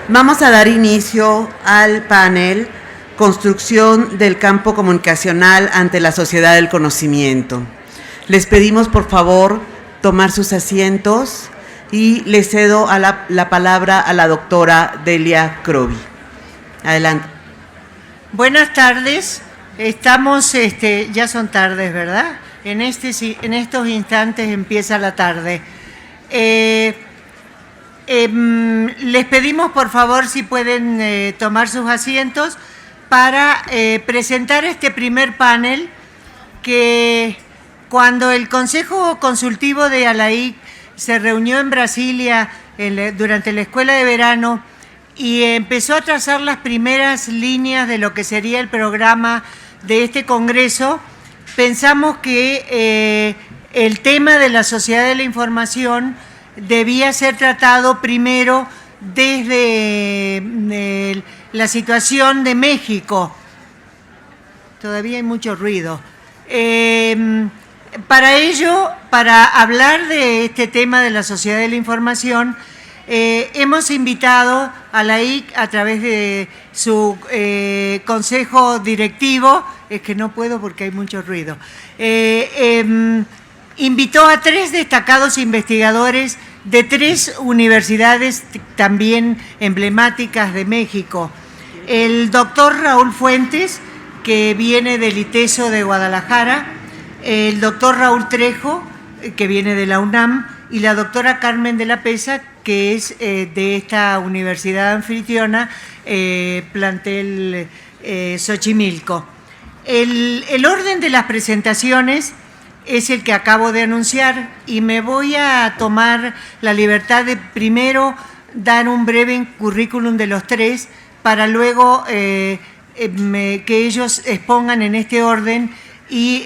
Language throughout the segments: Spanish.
Vamos a dar inicio al panel Construcción del campo comunicacional ante la sociedad del conocimiento. Les pedimos, por favor, tomar sus asientos y les cedo la palabra a la doctora Delia Crovi. Adelante. Buenas tardes. Estamos, ya son tardes, ¿verdad? En estos instantes empieza la tarde. Les pedimos, por favor, si pueden tomar sus asientos para presentar este primer panel que cuando el Consejo Consultivo de ALAIC se reunió en Brasilia durante la escuela de verano y empezó a trazar las primeras líneas de lo que sería el programa de este congreso, pensamos que el tema de la sociedad de la información debía ser tratado primero desde la situación de México. Todavía hay mucho ruido. Para ello, para hablar de este tema de la sociedad de la información, hemos invitado a ALAIC a través de su consejo directivo, es que no puedo porque hay mucho ruido, invitó a 3 destacados investigadores de 3 universidades también emblemáticas de México. El doctor Raúl Fuentes, que viene del ITESO de Guadalajara, el doctor Raúl Trejo, que viene de la UNAM, y la doctora Carmen de la Pesa, que es de esta universidad anfitriona, plantel Xochimilco. El orden de las presentaciones es el que acabo de anunciar y me voy a tomar la libertad de primero dar un breve currículum de los 3 para luego que ellos expongan en este orden y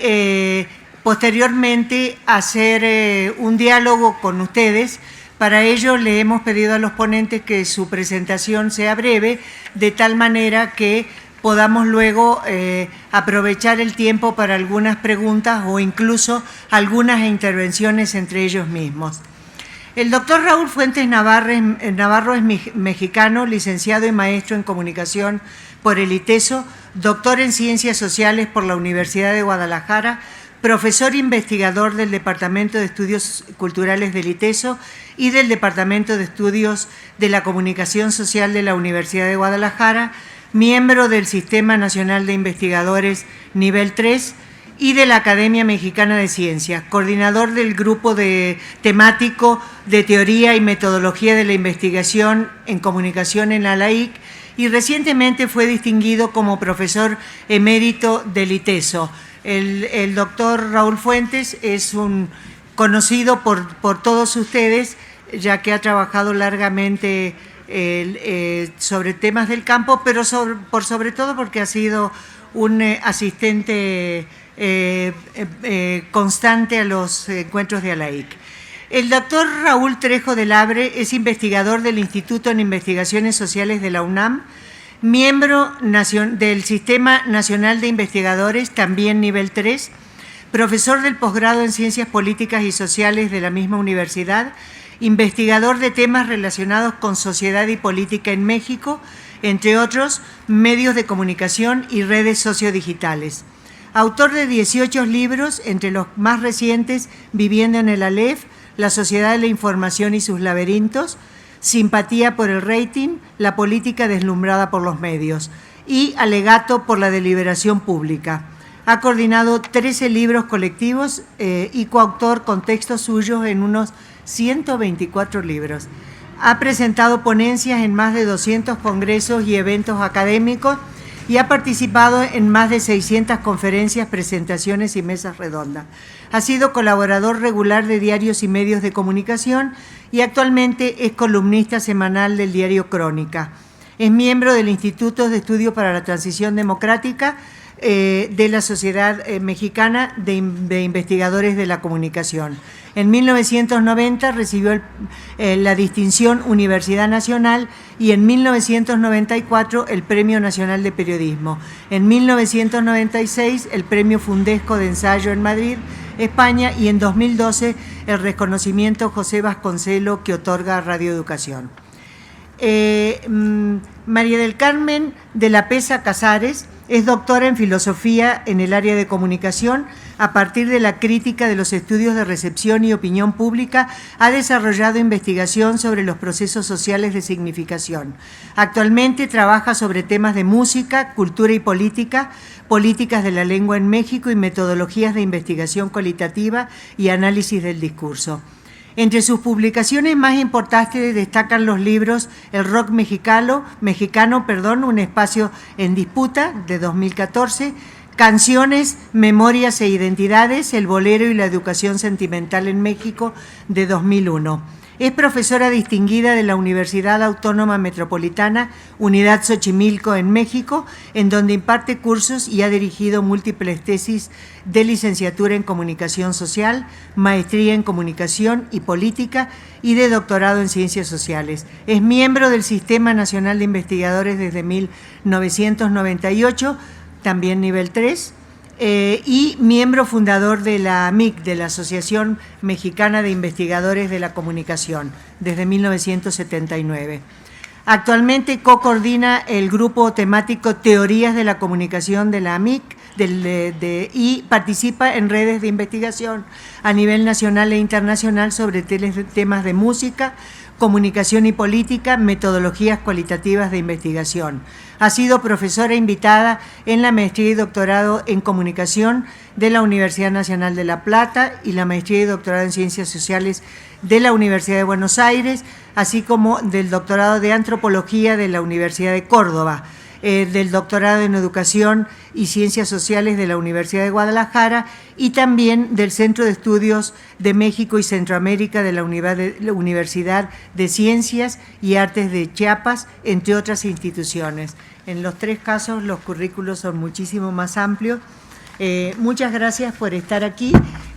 posteriormente hacer un diálogo con ustedes. Para ello le hemos pedido a los ponentes que su presentación sea breve, de tal manera que podamos luego aprovechar el tiempo para algunas preguntas o incluso algunas intervenciones entre ellos mismos. El doctor Raúl Fuentes Navarro es mexicano, licenciado y maestro en comunicación por el ITESO, doctor en ciencias sociales por la Universidad de Guadalajara, profesor investigador del Departamento de Estudios Culturales del ITESO y del Departamento de Estudios de la Comunicación Social de la Universidad de Guadalajara, miembro del Sistema Nacional de Investigadores Nivel 3 y de la Academia Mexicana de Ciencias, coordinador del grupo temático de Teoría y Metodología de la Investigación en Comunicación en ALAIC y recientemente fue distinguido como profesor emérito del ITESO. El doctor Raúl Fuentes es conocido por todos ustedes, ya que ha trabajado largamente sobre temas del campo, pero sobre todo porque ha sido un asistente constante a los encuentros de ALAIC. El doctor Raúl Trejo del Abre es investigador del Instituto en Investigaciones Sociales de la UNAM, miembro del Sistema Nacional de Investigadores, también nivel 3, profesor del posgrado en Ciencias Políticas y Sociales de la misma universidad, investigador de temas relacionados con sociedad y política en México, entre otros medios de comunicación y redes sociodigitales. Autor de 18 libros, entre los más recientes, Viviendo en el Aleph, La sociedad de la información y sus laberintos, Simpatía por el rating, La política deslumbrada por los medios y Alegato por la deliberación pública. Ha coordinado 13 libros colectivos y coautor con textos suyos en unos 124 libros. Ha presentado ponencias en más de 200 congresos y eventos académicos y ha participado en más de 600 conferencias, presentaciones y mesas redondas. Ha sido colaborador regular de diarios y medios de comunicación y actualmente es columnista semanal del diario Crónica. Es miembro del Instituto de Estudio para la Transición Democrática de la Sociedad Mexicana de Investigadores de la Comunicación. En 1990 recibió la distinción Universidad Nacional y en 1994 el Premio Nacional de Periodismo. En 1996 el Premio Fundesco de Ensayo en Madrid, España, y en 2012 el reconocimiento José Vasconcelo que otorga Radio Educación. María del Carmen de la Pesa Casares es doctora en filosofía en el área de comunicación. A partir de la crítica de los estudios de recepción y opinión pública, ha desarrollado investigación sobre los procesos sociales de significación. Actualmente trabaja sobre temas de música, cultura y política, políticas de la lengua en México y metodologías de investigación cualitativa y análisis del discurso. Entre sus publicaciones más importantes destacan los libros El rock mexicano, un espacio en disputa, de 2014, Canciones, Memorias e Identidades, el bolero y la educación sentimental en México, de 2001. Es profesora distinguida de la Universidad Autónoma Metropolitana, Unidad Xochimilco en México, en donde imparte cursos y ha dirigido múltiples tesis de licenciatura en Comunicación Social, maestría en Comunicación y Política y de doctorado en Ciencias Sociales. Es miembro del Sistema Nacional de Investigadores desde 1998, también nivel 3, y miembro fundador de la AMIC, de la Asociación Mexicana de Investigadores de la Comunicación, desde 1979. Actualmente co-coordina el grupo temático Teorías de la Comunicación de la AMIC y participa en redes de investigación a nivel nacional e internacional sobre temas de música, comunicación y política, metodologías cualitativas de investigación. Ha sido profesora invitada en la maestría y doctorado en comunicación de la Universidad Nacional de La Plata y la maestría y doctorado en ciencias sociales de la Universidad de Buenos Aires, así como del doctorado de antropología de la Universidad de Córdoba, del doctorado en educación y ciencias sociales de la Universidad de Guadalajara y también del Centro de Estudios de México y Centroamérica de la Universidad de Ciencias y Artes de Chiapas, entre otras instituciones. En los tres casos los currículos son muchísimo más amplios. Muchas gracias por estar aquí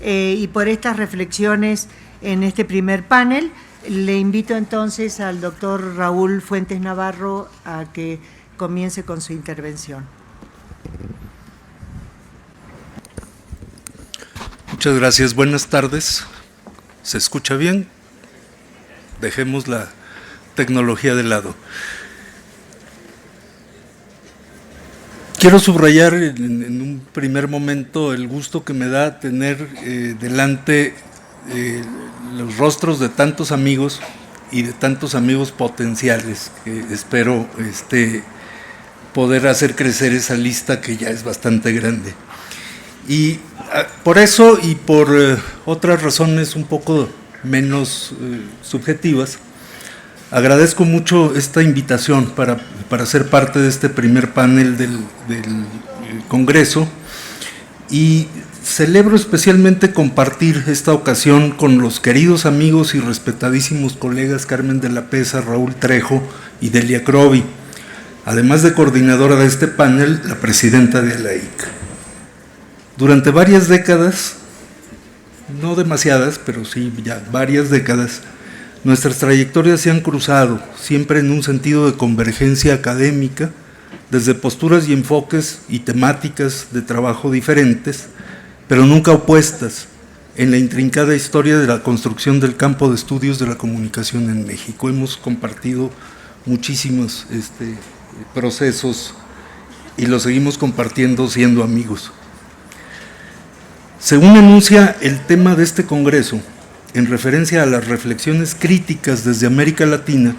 y por estas reflexiones en este primer panel. Le invito entonces al doctor Raúl Fuentes Navarro a que comience con su intervención. Muchas gracias. Buenas tardes. ¿Se escucha bien? Dejemos la tecnología de lado. Quiero subrayar en un primer momento el gusto que me da tener delante los rostros de tantos amigos y de tantos amigos potenciales que espero poder hacer crecer esa lista que ya es bastante grande. Y por eso y por otras razones un poco menos subjetivas, agradezco mucho esta invitación para ser parte de este primer panel del Congreso y celebro especialmente compartir esta ocasión con los queridos amigos y respetadísimos colegas Carmen de la Pesa, Raúl Trejo y Delia Crovi, además de coordinadora de este panel, la presidenta de ALAIC. Durante varias décadas, no demasiadas, pero sí ya varias décadas, nuestras trayectorias se han cruzado, siempre en un sentido de convergencia académica, desde posturas y enfoques y temáticas de trabajo diferentes, pero nunca opuestas, en la intrincada historia de la construcción del campo de estudios de la comunicación en México. Hemos compartido muchísimos procesos y los seguimos compartiendo siendo amigos. Según anuncia el tema de este congreso, en referencia a las reflexiones críticas desde América Latina,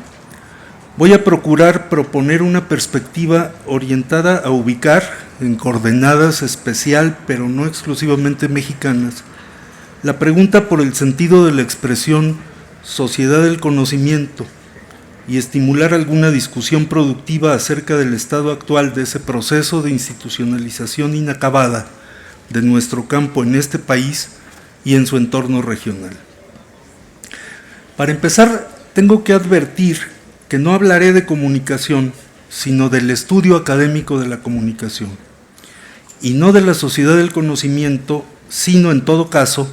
voy a procurar proponer una perspectiva orientada a ubicar en coordenadas especial, pero no exclusivamente mexicanas, la pregunta por el sentido de la expresión sociedad del conocimiento y estimular alguna discusión productiva acerca del estado actual de ese proceso de institucionalización inacabada de nuestro campo en este país y en su entorno regional. Para empezar, tengo que advertir que no hablaré de comunicación, sino del estudio académico de la comunicación, y no de la sociedad del conocimiento, sino en todo caso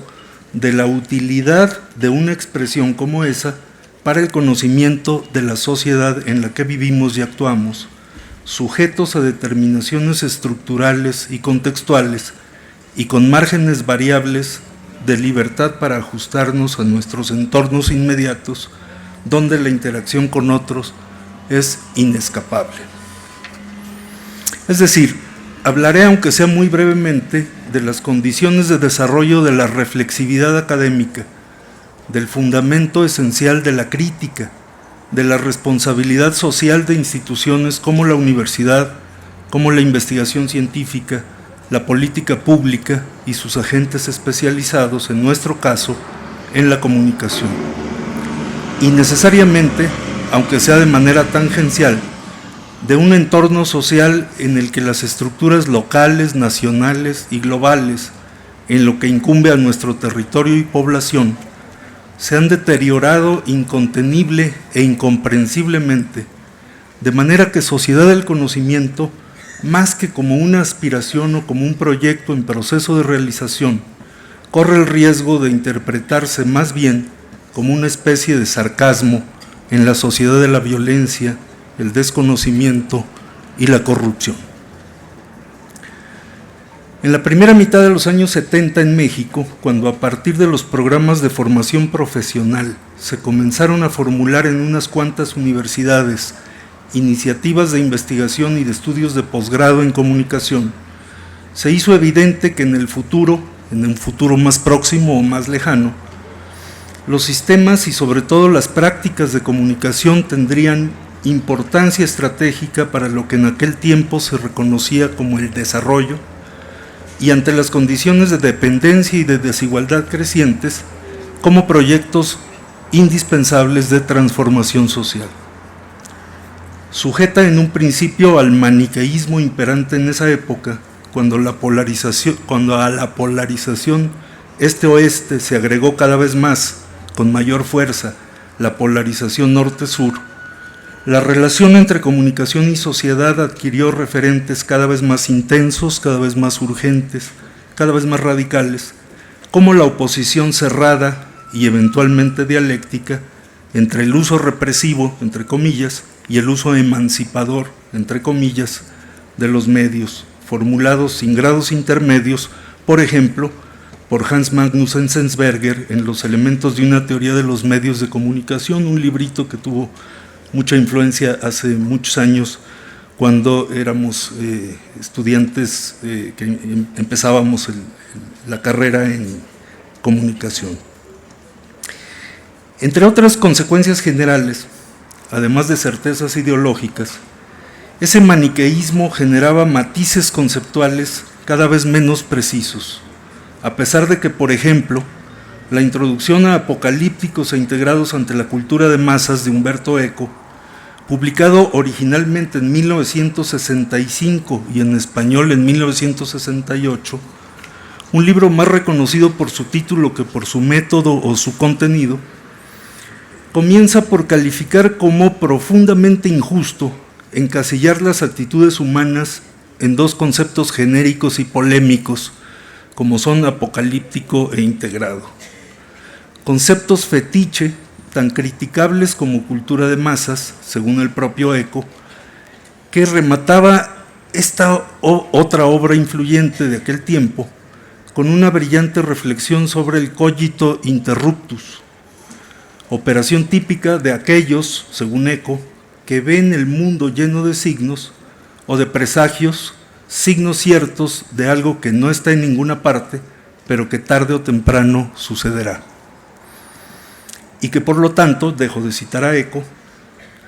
de la utilidad de una expresión como esa para el conocimiento de la sociedad en la que vivimos y actuamos, sujetos a determinaciones estructurales y contextuales y con márgenes variables de libertad para ajustarnos a nuestros entornos inmediatos, donde la interacción con otros es inescapable. Es decir, hablaré, aunque sea muy brevemente, de las condiciones de desarrollo de la reflexividad académica, del fundamento esencial de la crítica, de la responsabilidad social de instituciones como la universidad, como la investigación científica, la política pública y sus agentes especializados, en nuestro caso, en la comunicación. Y necesariamente, aunque sea de manera tangencial, de un entorno social en el que las estructuras locales, nacionales y globales, en lo que incumbe a nuestro territorio y población, se han deteriorado incontenible e incomprensiblemente, de manera que sociedad del conocimiento, más que como una aspiración o como un proyecto en proceso de realización, corre el riesgo de interpretarse más bien como una especie de sarcasmo en la sociedad de la violencia, el desconocimiento y la corrupción. En la primera mitad de los años 70 en México, cuando a partir de los programas de formación profesional se comenzaron a formular en unas cuantas universidades iniciativas de investigación y de estudios de posgrado en comunicación, se hizo evidente que en un futuro más próximo o más lejano, los sistemas y sobre todo las prácticas de comunicación tendrían importancia estratégica para lo que en aquel tiempo se reconocía como el desarrollo, y ante las condiciones de dependencia y de desigualdad crecientes, como proyectos indispensables de transformación social. Sujeta en un principio al maniqueísmo imperante en esa época, cuando a la polarización este-oeste se agregó cada vez más, con mayor fuerza, la polarización norte-sur, la relación entre comunicación y sociedad adquirió referentes cada vez más intensos, cada vez más urgentes, cada vez más radicales, como la oposición cerrada y eventualmente dialéctica entre el uso represivo, entre comillas, y el uso emancipador, entre comillas, de los medios, formulados sin grados intermedios, por ejemplo, por Hans Magnus Enzensberger en Los elementos de una teoría de los medios de comunicación, un librito que tuvo mucha influencia hace muchos años cuando éramos estudiantes que empezábamos la carrera en comunicación. Entre otras consecuencias generales, además de certezas ideológicas, ese maniqueísmo generaba matices conceptuales cada vez menos precisos, a pesar de que, por ejemplo, la introducción a Apocalípticos e integrados ante la cultura de masas de Umberto Eco, publicado originalmente en 1965 y en español en 1968, un libro más reconocido por su título que por su método o su contenido, comienza por calificar como profundamente injusto encasillar las actitudes humanas en dos conceptos genéricos y polémicos, como son apocalíptico e integrado. Conceptos fetiche, tan criticables como cultura de masas, según el propio Eco, que remataba esta otra obra influyente de aquel tiempo con una brillante reflexión sobre el cogito interruptus, operación típica de aquellos, según Eco, que ven el mundo lleno de signos o de presagios, signos ciertos de algo que no está en ninguna parte, pero que tarde o temprano sucederá. Y que por lo tanto, dejo de citar a Eco,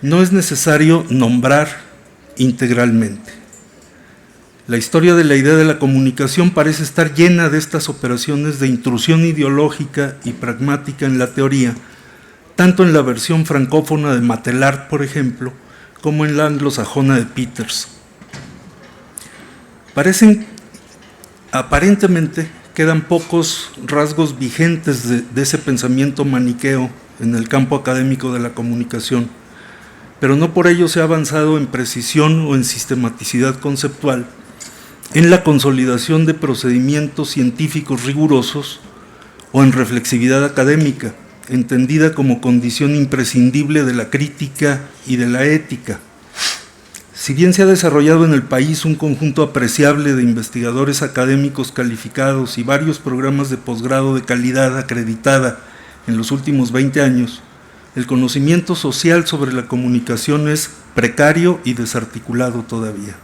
no es necesario nombrar integralmente. La historia de la idea de la comunicación parece estar llena de estas operaciones de intrusión ideológica y pragmática en la teoría, tanto en la versión francófona de Matelart, por ejemplo, como en la anglosajona de Peters. Aparentemente quedan pocos rasgos vigentes de ese pensamiento maniqueo en el campo académico de la comunicación, pero no por ello se ha avanzado en precisión o en sistematicidad conceptual, en la consolidación de procedimientos científicos rigurosos o en reflexividad académica, entendida como condición imprescindible de la crítica y de la ética. Si bien se ha desarrollado en el país un conjunto apreciable de investigadores académicos calificados y varios programas de posgrado de calidad acreditada en los últimos 20 años, el conocimiento social sobre la comunicación es precario y desarticulado todavía.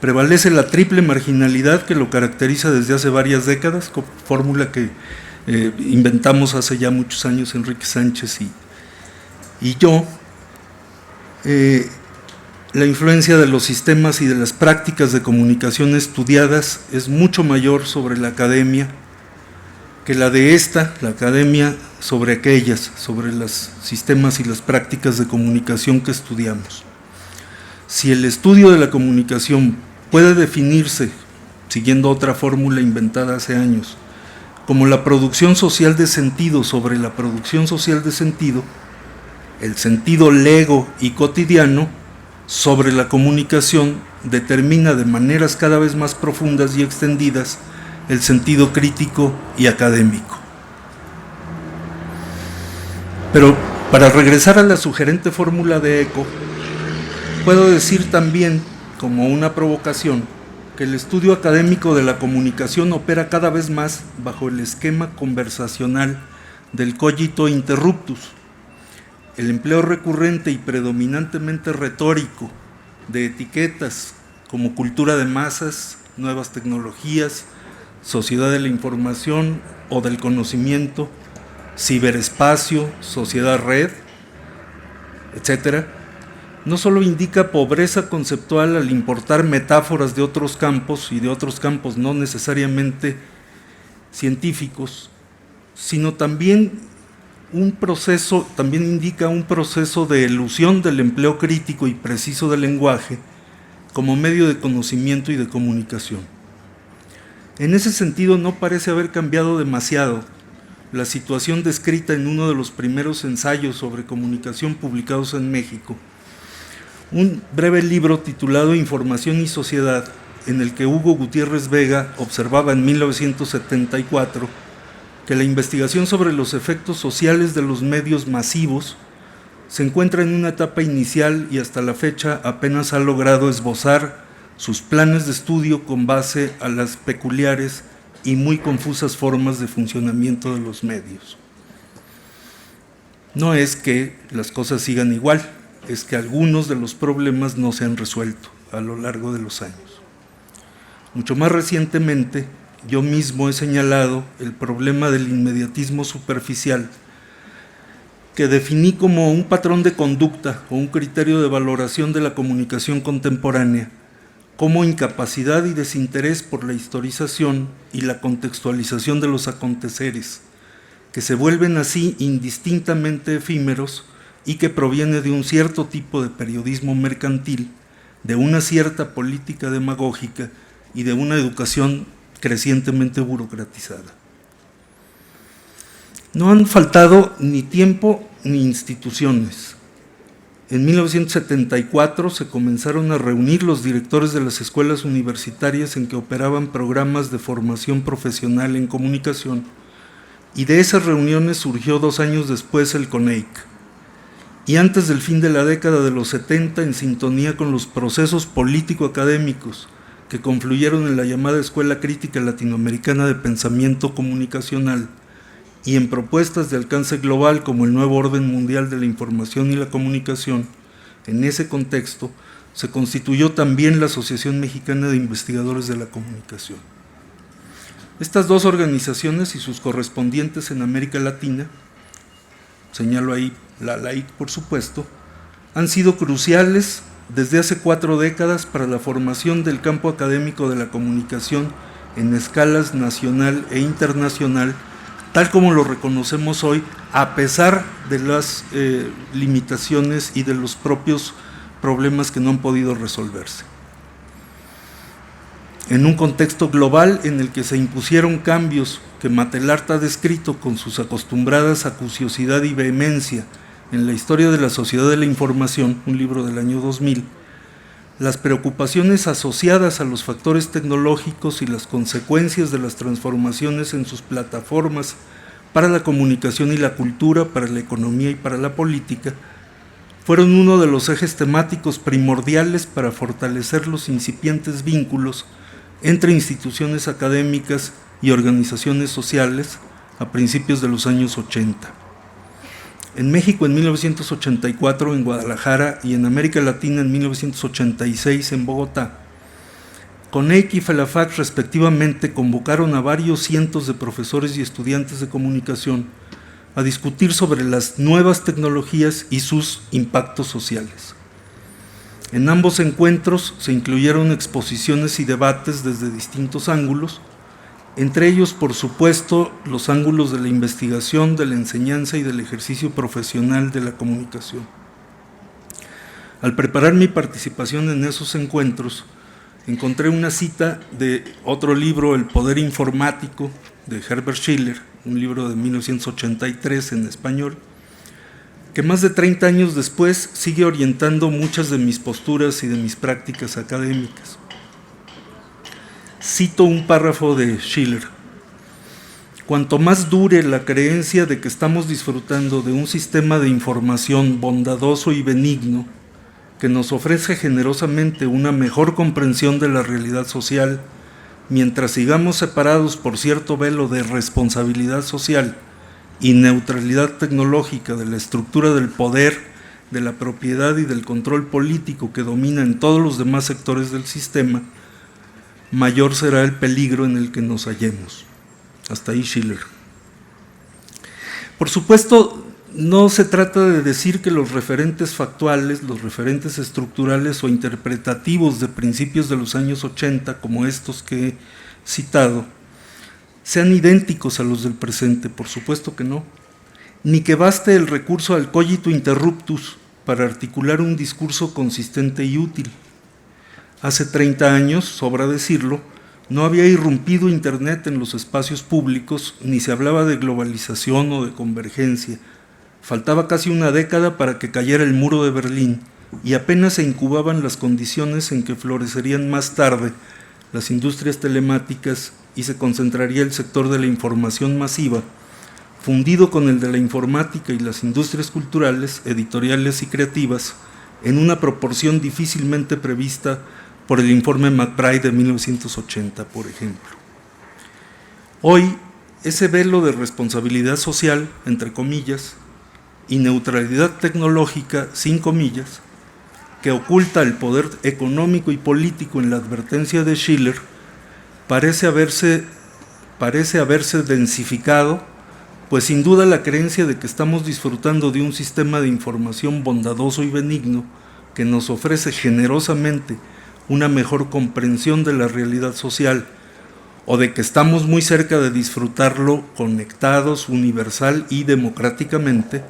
Prevalece la triple marginalidad que lo caracteriza desde hace varias décadas, fórmula que inventamos hace ya muchos años Enrique Sánchez y yo. La influencia de los sistemas y de las prácticas de comunicación estudiadas es mucho mayor sobre la academia que la de la academia, sobre aquellas, sobre los sistemas y las prácticas de comunicación que estudiamos. Si el estudio de la comunicación puede definirse, siguiendo otra fórmula inventada hace años, como la producción social de sentido sobre la producción social de sentido, el sentido lego y cotidiano sobre la comunicación determina de maneras cada vez más profundas y extendidas el sentido crítico y académico. Pero para regresar a la sugerente fórmula de Eco, puedo decir también, como una provocación, que el estudio académico de la comunicación opera cada vez más bajo el esquema conversacional del cogito interruptus, el empleo recurrente y predominantemente retórico de etiquetas como cultura de masas, nuevas tecnologías, sociedad de la información o del conocimiento, ciberespacio, sociedad red, etc., no solo indica pobreza conceptual al importar metáforas de otros campos y de otros campos no necesariamente científicos, sino también indica un proceso de elusión del empleo crítico y preciso del lenguaje como medio de conocimiento y de comunicación. En ese sentido, no parece haber cambiado demasiado la situación descrita en uno de los primeros ensayos sobre comunicación publicados en México, un breve libro titulado Información y Sociedad, en el que Hugo Gutiérrez Vega observaba en 1974 que la investigación sobre los efectos sociales de los medios masivos se encuentra en una etapa inicial y hasta la fecha apenas ha logrado esbozar sus planes de estudio con base a las peculiares y muy confusas formas de funcionamiento de los medios. No es que las cosas sigan igual, es que algunos de los problemas no se han resuelto a lo largo de los años. Mucho más recientemente, yo mismo he señalado el problema del inmediatismo superficial, que definí como un patrón de conducta o un criterio de valoración de la comunicación contemporánea, como incapacidad y desinterés por la historización y la contextualización de los aconteceres, que se vuelven así indistintamente efímeros y que proviene de un cierto tipo de periodismo mercantil, de una cierta política demagógica y de una educación crecientemente burocratizada. No han faltado ni tiempo ni instituciones. En 1974 se comenzaron a reunir los directores de las escuelas universitarias en que operaban programas de formación profesional en comunicación, y de esas reuniones surgió 2 años después el CONEIC. Y antes del fin de la década de los 70, en sintonía con los procesos político-académicos que confluyeron en la llamada Escuela Crítica Latinoamericana de Pensamiento Comunicacional y en propuestas de alcance global como el Nuevo Orden Mundial de la Información y la Comunicación, en ese contexto se constituyó también la Asociación Mexicana de Investigadores de la Comunicación. Estas 2 organizaciones y sus correspondientes en América Latina, señalo ahí la LAIC por supuesto, han sido cruciales desde hace 4 décadas para la formación del campo académico de la comunicación en escalas nacional e internacional, tal como lo reconocemos hoy, a pesar de las limitaciones y de los propios problemas que no han podido resolverse. En un contexto global en el que se impusieron cambios que Matelart ha descrito con sus acostumbradas acuciosidad y vehemencia en la historia de la sociedad de la información, un libro del año 2000, las preocupaciones asociadas a los factores tecnológicos y las consecuencias de las transformaciones en sus plataformas para la comunicación y la cultura, para la economía y para la política, fueron uno de los ejes temáticos primordiales para fortalecer los incipientes vínculos entre instituciones académicas y organizaciones sociales a principios de los años 80. en México en 1984 en Guadalajara y en América Latina en 1986 en Bogotá. CONEIC y FELAFAC respectivamente convocaron a varios cientos de profesores y estudiantes de comunicación a discutir sobre las nuevas tecnologías y sus impactos sociales. En ambos encuentros se incluyeron exposiciones y debates desde distintos ángulos, entre ellos, por supuesto, los ángulos de la investigación, de la enseñanza y del ejercicio profesional de la comunicación. Al preparar mi participación en esos encuentros, encontré una cita de otro libro, El poder informático, de Herbert Schiller, un libro de 1983 en español, que más de 30 años después sigue orientando muchas de mis posturas y de mis prácticas académicas. Cito un párrafo de Schiller: cuanto más dure la creencia de que estamos disfrutando de un sistema de información bondadoso y benigno, que nos ofrece generosamente una mejor comprensión de la realidad social, mientras sigamos separados por cierto velo de responsabilidad social y neutralidad tecnológica de la estructura del poder, de la propiedad y del control político que domina en todos los demás sectores del sistema, mayor será el peligro en el que nos hallemos. Hasta ahí Schiller. Por supuesto, no se trata de decir que los referentes factuales, los referentes estructurales o interpretativos de principios de los años 80, como estos que he citado, sean idénticos a los del presente, por supuesto que no, ni que baste el recurso al cogito interruptus para articular un discurso consistente y útil. Hace 30 años, sobra decirlo, no había irrumpido Internet en los espacios públicos, ni se hablaba de globalización o de convergencia. Faltaba casi una década para que cayera el muro de Berlín y apenas se incubaban las condiciones en que florecerían más tarde las industrias telemáticas y se concentraría el sector de la información masiva, fundido con el de la informática y las industrias culturales, editoriales y creativas, en una proporción difícilmente prevista por el informe McBride de 1980, por ejemplo. Hoy, ese velo de responsabilidad social, entre comillas, y neutralidad tecnológica, sin comillas, que oculta el poder económico y político en la advertencia de Schiller, parece haberse densificado, pues sin duda la creencia de que estamos disfrutando de un sistema de información bondadoso y benigno que nos ofrece generosamente una mejor comprensión de la realidad social, o de que estamos muy cerca de disfrutarlo conectados, universal y democráticamente,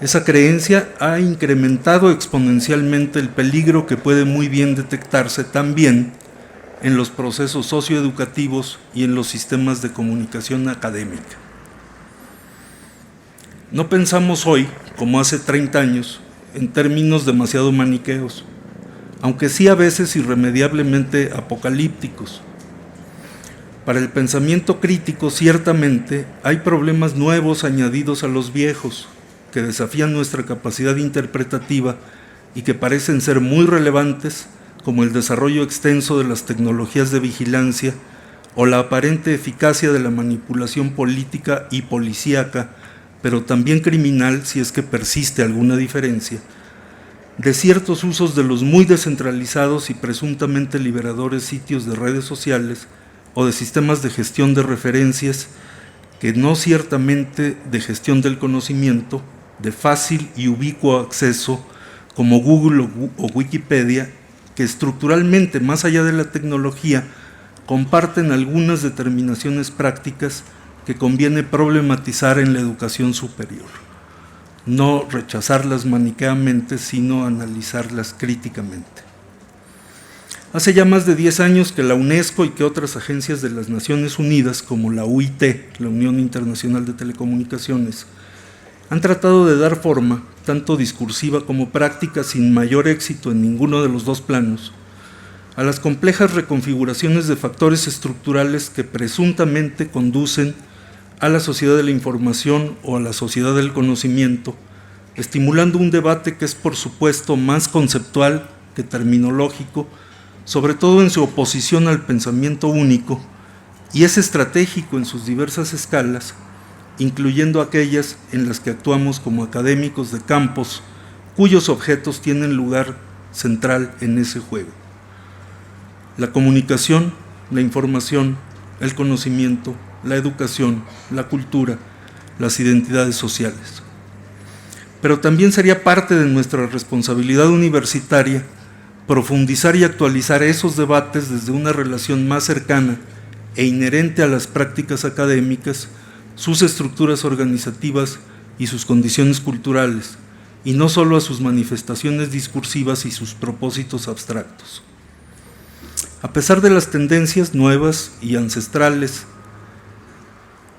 esa creencia ha incrementado exponencialmente el peligro que puede muy bien detectarse también en los procesos socioeducativos y en los sistemas de comunicación académica. No pensamos hoy, como hace 30 años, en términos demasiado maniqueos, aunque sí a veces irremediablemente apocalípticos. Para el pensamiento crítico, ciertamente, hay problemas nuevos añadidos a los viejos, que desafían nuestra capacidad interpretativa y que parecen ser muy relevantes, como el desarrollo extenso de las tecnologías de vigilancia o la aparente eficacia de la manipulación política y policíaca, pero también criminal si es que persiste alguna diferencia, de ciertos usos de los muy descentralizados y presuntamente liberadores sitios de redes sociales o de sistemas de gestión de referencias que no ciertamente de gestión del conocimiento, de fácil y ubicuo acceso, como Google o Wikipedia, que estructuralmente, más allá de la tecnología, comparten algunas determinaciones prácticas que conviene problematizar en la educación superior. No rechazarlas maniqueamente, sino analizarlas críticamente. Hace ya más de 10 años que la UNESCO y que otras agencias de las Naciones Unidas, como la UIT, la Unión Internacional de Telecomunicaciones, han tratado de dar forma, tanto discursiva como práctica, sin mayor éxito en ninguno de los dos planos, a las complejas reconfiguraciones de factores estructurales que presuntamente conducen a la sociedad de la información o a la sociedad del conocimiento, estimulando un debate que es por supuesto más conceptual que terminológico, sobre todo en su oposición al pensamiento único, y es estratégico en sus diversas escalas, incluyendo aquellas en las que actuamos como académicos de campos cuyos objetos tienen lugar central en ese juego. La comunicación, la información, el conocimiento, la educación, la cultura, las identidades sociales. Pero también sería parte de nuestra responsabilidad universitaria profundizar y actualizar esos debates desde una relación más cercana e inherente a las prácticas académicas, sus estructuras organizativas y sus condiciones culturales, y no solo a sus manifestaciones discursivas y sus propósitos abstractos. A pesar de las tendencias nuevas y ancestrales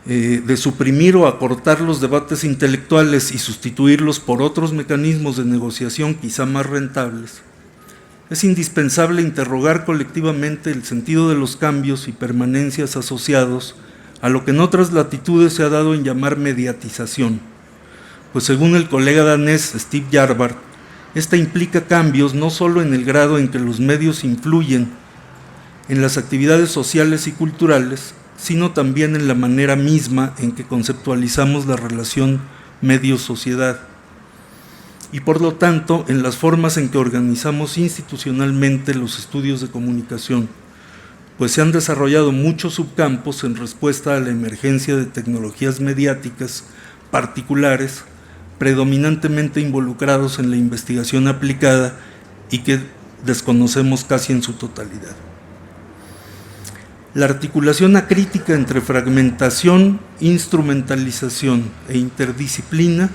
de suprimir o acortar los debates intelectuales y sustituirlos por otros mecanismos de negociación quizá más rentables, es indispensable interrogar colectivamente el sentido de los cambios y permanencias asociados a lo que en otras latitudes se ha dado en llamar mediatización, pues según el colega danés Steve Jarbard, esta implica cambios no solo en el grado en que los medios influyen en las actividades sociales y culturales, sino también en la manera misma en que conceptualizamos la relación medio-sociedad, y por lo tanto en las formas en que organizamos institucionalmente los estudios de comunicación, pues se han desarrollado muchos subcampos en respuesta a la emergencia de tecnologías mediáticas particulares, predominantemente involucrados en la investigación aplicada y que desconocemos casi en su totalidad. La articulación acrítica entre fragmentación, instrumentalización e interdisciplina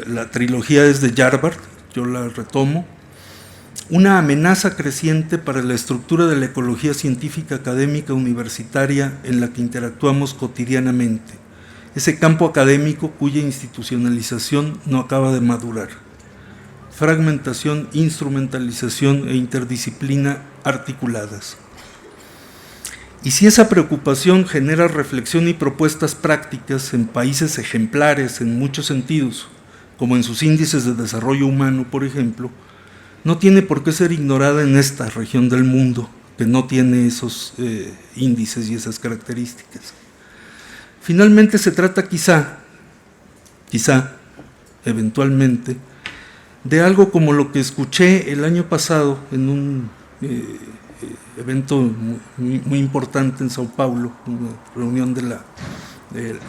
la trilogía es de Jarbard, yo la retomo, una amenaza creciente para la estructura de la ecología científica académica universitaria en la que interactuamos cotidianamente, ese campo académico cuya institucionalización no acaba de madurar. Fragmentación, instrumentalización e interdisciplina articuladas. Y si esa preocupación genera reflexión y propuestas prácticas en países ejemplares en muchos sentidos, como en sus índices de desarrollo humano, por ejemplo, no tiene por qué ser ignorada en esta región del mundo, que no tiene esos índices y esas características. Finalmente se trata quizá, eventualmente, de algo como lo que escuché el año pasado en un evento muy importante en Sao Paulo, una reunión del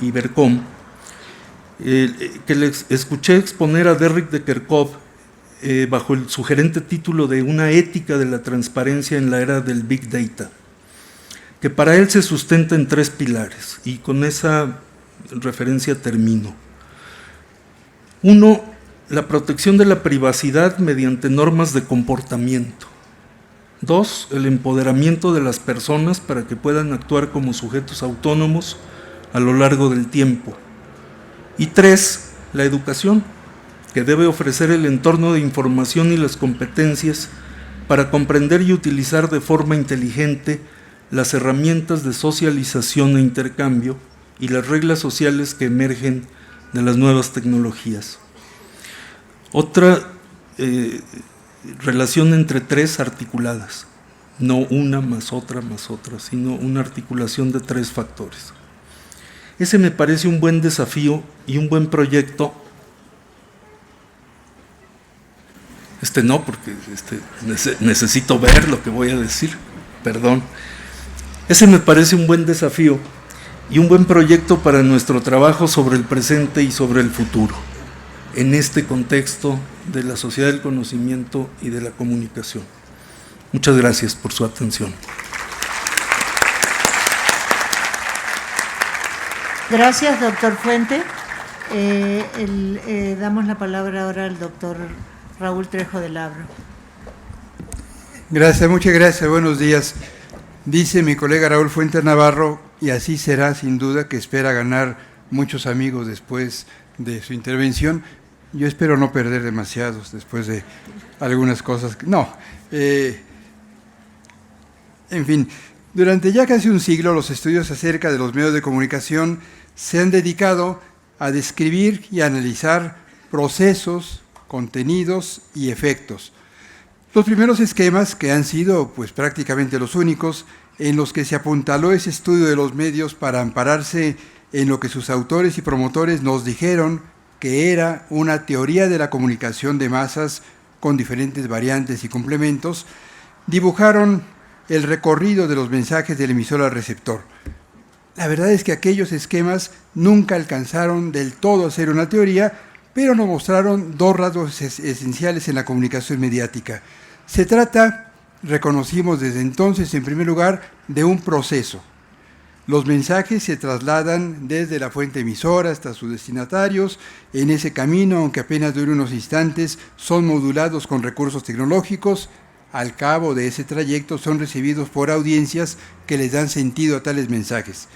Ibercom, que les escuché exponer a Derrick de Kerkhove bajo el sugerente título de Una ética de la transparencia en la era del Big Data, que para él se sustenta en 3 pilares, y con esa referencia termino. 1, la protección de la privacidad mediante normas de comportamiento. 2, el empoderamiento de las personas para que puedan actuar como sujetos autónomos a lo largo del tiempo. Y 3, la educación, que debe ofrecer el entorno de información y las competencias para comprender y utilizar de forma inteligente las herramientas de socialización e intercambio y las reglas sociales que emergen de las nuevas tecnologías. Otra relación entre 3 articuladas, no una más otra, sino una articulación de 3 factores. Ese me parece un buen desafío y un buen proyecto. No, porque necesito ver lo que voy a decir, perdón. Ese me parece un buen desafío y un buen proyecto para nuestro trabajo sobre el presente y sobre el futuro, en este contexto de la sociedad del conocimiento y de la comunicación. Muchas gracias por su atención. Gracias, doctor Fuente. Damos la palabra ahora al doctor Raúl Trejo de Labro. Gracias, muchas gracias, buenos días. Dice mi colega Raúl Fuentes Navarro, y así será sin duda, que espera ganar muchos amigos después de su intervención. Yo espero no perder demasiados después de algunas cosas. En fin, durante ya casi un siglo los estudios acerca de los medios de comunicación se han dedicado a describir y a analizar procesos, contenidos y efectos. Los primeros esquemas, que han sido pues prácticamente los únicos en los que se apuntaló ese estudio de los medios para ampararse en lo que sus autores y promotores nos dijeron que era una teoría de la comunicación de masas con diferentes variantes y complementos, dibujaron el recorrido de los mensajes del emisor al receptor. La verdad es que aquellos esquemas nunca alcanzaron del todo a ser una teoría, pero nos mostraron dos rasgos esenciales en la comunicación mediática. Se trata, reconocimos desde entonces, en primer lugar, de un proceso. Los mensajes se trasladan desde la fuente emisora hasta sus destinatarios. En ese camino, aunque apenas dure unos instantes, son modulados con recursos tecnológicos. Al cabo de ese trayecto son recibidos por audiencias que les dan sentido a tales mensajes.